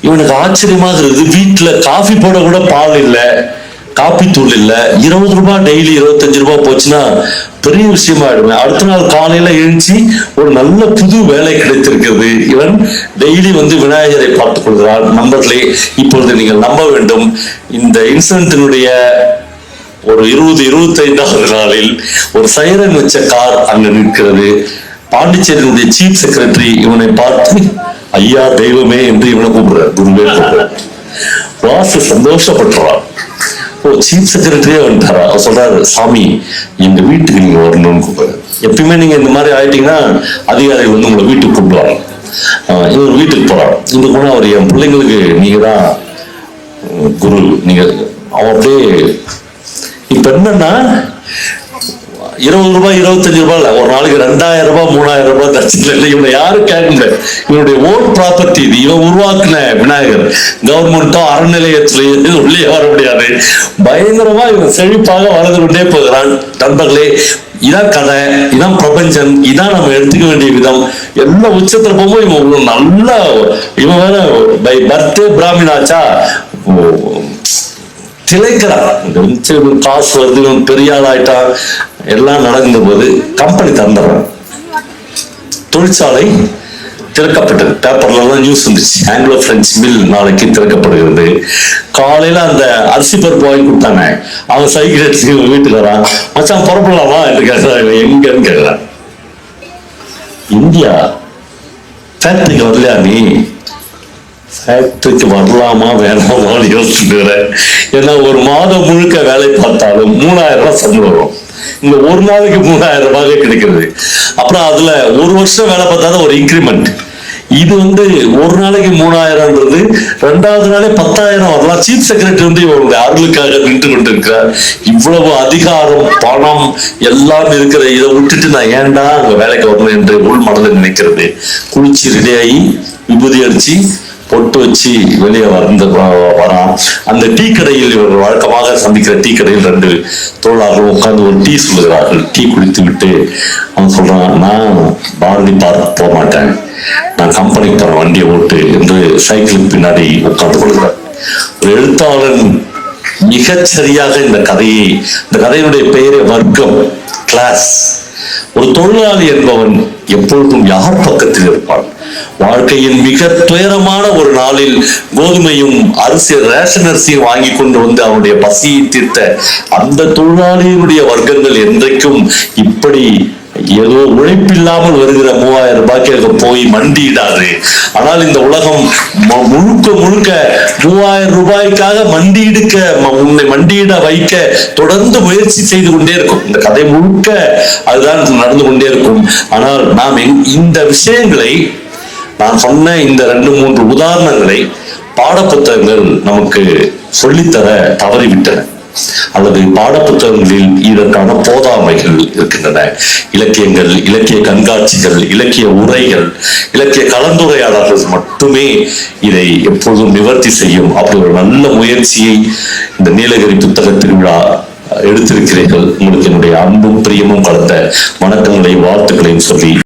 இவனுக்கு ஆச்சரியமாக இருக்குது. வீட்டுல காஃபி போட கூட பால் இல்ல, காப்பி தூள் இல்ல. 20 ரூபாய் டெய்லி 25 ரூபாய் போச்சுன்னா பெரிய விஷயமா ஆயிடுவேன். அடுத்த நாள் காலையில எழுச்சி ஒரு நல்ல புது வேலை கிடைத்திருக்கிறது. இவன் டெய்லி வந்து விநாயகரை பார்த்துக் கொள்கிறான். நண்பர்களே, இப்பொழுது நீங்கள் நம்ப வேண்டும், இந்த இன்சிடென்டினுடைய ஒரு 20-25வது நாளில் ஒரு சைரன் வச்ச கார் அங்க நிற்கிறது. பாண்டிச்சேரியினுடைய சீஃப் செக்ரட்டரி இவனை பார்த்து ஐயா தெய்வமே என்று இவனை கூப்பிடுறார், குருவே கூப்பிடுறார். வாசு சந்தோஷப்பட்டுறான். ஓ, சீஃப் செக்ரட்டரியே வந்துட்டாரா? அவர் சொல்றாரு, சாமி எங்க வீட்டுக்கு நீங்க வரணும்னு கூப்பிடுறாரு. எப்பயுமே நீங்க இந்த மாதிரி ஆயிட்டீங்கன்னா அதிகாரிகள் வந்து உங்களை வீட்டுக்கு கூப்பிடுவாங்க. இவர் வீட்டுக்கு போறான். இங்க போனா அவர், என் பிள்ளைங்களுக்கு நீங்க தான் குரு, நீங்க. அவன் அப்படியே இப்ப என்னன்னா 20 ரூபாய் 25 ரூபாய் ஒரு நாளைக்கு 2000 ரூபாய் 3000 ரூபாய் தச்சுல இவனை யாரும் கேட்க முடியாது. இவனுடைய ஓன் ப்ராப்பர்ட்டி இது. இவன் உருவாக்குன விநாயகர். கவர்மெண்ட்டோ அறநிலையத்திலேயே உள்ளே வர முடியாது. பயங்கரமா இவன் செழிப்பாக வளர்ந்து கொண்டே போகிறான். நண்பர்களே, இதான் கதை, இதான் பிரபஞ்சம், இதான் நம்ம எடுத்துக்க வேண்டிய விதம். எல்லா உச்சத்துல போகும்போது இவன் நல்லா, இவன் வேற பை பர்த்டே பிராமினாச்சா திளைக்கிறான். காசு வருது, இவன் பெரிய ஆள் ஆயிட்டான். எல்லாம் நடந்த போது கம்பெனி தந்துடுறான். தொழிற்சாலை திறக்கப்பட்டது. பேப்பர்ல எல்லாம் நியூஸ் வந்துச்சு, ஆங்கிலோ பிரெஞ்சு மில் நாளைக்கு திறக்கப்படுகிறது. காலையில அந்த அரிசி பருப்பு வாங்கி கொடுத்தானே, அவன் சைக்கிள் அடிச்சு வீட்டுக்கு வரான். மச்சான் புறப்படலாமா என்று கேட்கிறான். எங்கன்னு கேட்கிறான். இந்தியா ஃபேக்டரிக்கு வரலையா நீ? ஃபேக்டரிக்கு வரலாமா வேணாமான்னு யோசிச்சுக்கிறேன். ஏன்னா ஒரு மாதம் முழுக்க வேலை பார்த்தாலும் 3000 ரூபாய் சம்பளம் வரும். இங்க ஒரு நாளைக்கு 3000 ரூபாய் கிடைக்கிறது. அப்புறம் அதுல ஒரு வருஷம் வேலை பார்த்தாதான் ஒரு இன்கிரிமெண்ட். இது வந்து ஒரு நாளைக்கு 3000ன்றது 2வது நாளே 10,000 வரலாம். சீஃப் செக்ரட்டரி வந்து இவருடைய அருளுக்காக நின்று கொண்டிருக்கிறார். இவ்வளவு அதிகாரம், பணம் எல்லாம் இருக்கிற இதை விட்டுட்டு நான் ஏன்டா அங்க வேலைக்கு வரணும் என்று உள் மனதில் நினைக்கிறது. குளிச்சு ரெடியாகி விபூதி அடிச்சு பொட்டு வச்சு வெளியே வரான். அந்த டீ கடையில் இவர்கள் வழக்கமாக சந்திக்கிற டீ கடையில் 2 தோழர்கள் உட்கார்ந்து ஒரு டீ சொல்லுகிறார்கள். டீ குடித்து விட்டு அவன் சொல்றான், நான் பாரதி பார்க் போக மாட்டேன், நான் கம்பெனிக்கு போறேன், வண்டியை ஓட்டு என்று சைக்கிளுக்கு பின்னாடி உட்கார்ந்து கொள்கிறார். ஒரு எழுத்தாளன் மிகச்சரியாக இந்த கதையினுடைய பெயரே வர்க்கம், கிளாஸ். ஒரு தொழிலாளி என்பவன் எப்பொழுதும் யார் பக்கத்தில் இருப்பான்? வாழ்க்கையின் மிக துயரமான ஒரு நாளில் கோதுமையும் ரேஷன் அரிசியும் வாங்கி கொண்டு வந்து அவனுடைய பசியை தீர்த்த அந்த தொழிலாளியினுடைய வர்க்கங்கள் என்றைக்கும் இப்படி ஏதோ உழைப்பில்லாமல் வருகிற 3000 ரூபாய்க்கு போய் மண்டியிடாது. ஆனால் இந்த உலகம் முழுக்க 3000 ரூபாய்க்காக உன்னை மண்டியிட வைக்க தொடர்ந்து முயற்சி செய்து கொண்டே இருக்கும். இந்த கதை முழுக்க அதுதான் நடந்து கொண்டே இருக்கும். ஆனால் நாம் இந்த விஷயங்களை, நான் சொன்ன இந்த 2-3 உதாரணங்களை பாடப்புத்தகங்கள் நமக்கு சொல்லித்தர தவறிவிட்டன. அல்லது பாடப்புத்தகங்களில் இதற்கான போதாமைகள் இருக்கின்றன. இலக்கியங்கள், இலக்கிய கண்காட்சிகள், இலக்கிய உரைகள், இலக்கிய கலந்துரையாடல்கள் மட்டுமே இதை எப்பொழுதும் நிவர்த்தி செய்யும். அப்படி ஒரு நல்ல முயற்சியை இந்த நீலகிரி புத்தக திருவிழா எடுத்திருக்கிறீர்கள். உங்களுக்கு என்னுடைய அன்பும் பிரியமும் கலந்த வணக்கங்களையும் வாழ்த்துக்களையும் சொல்லி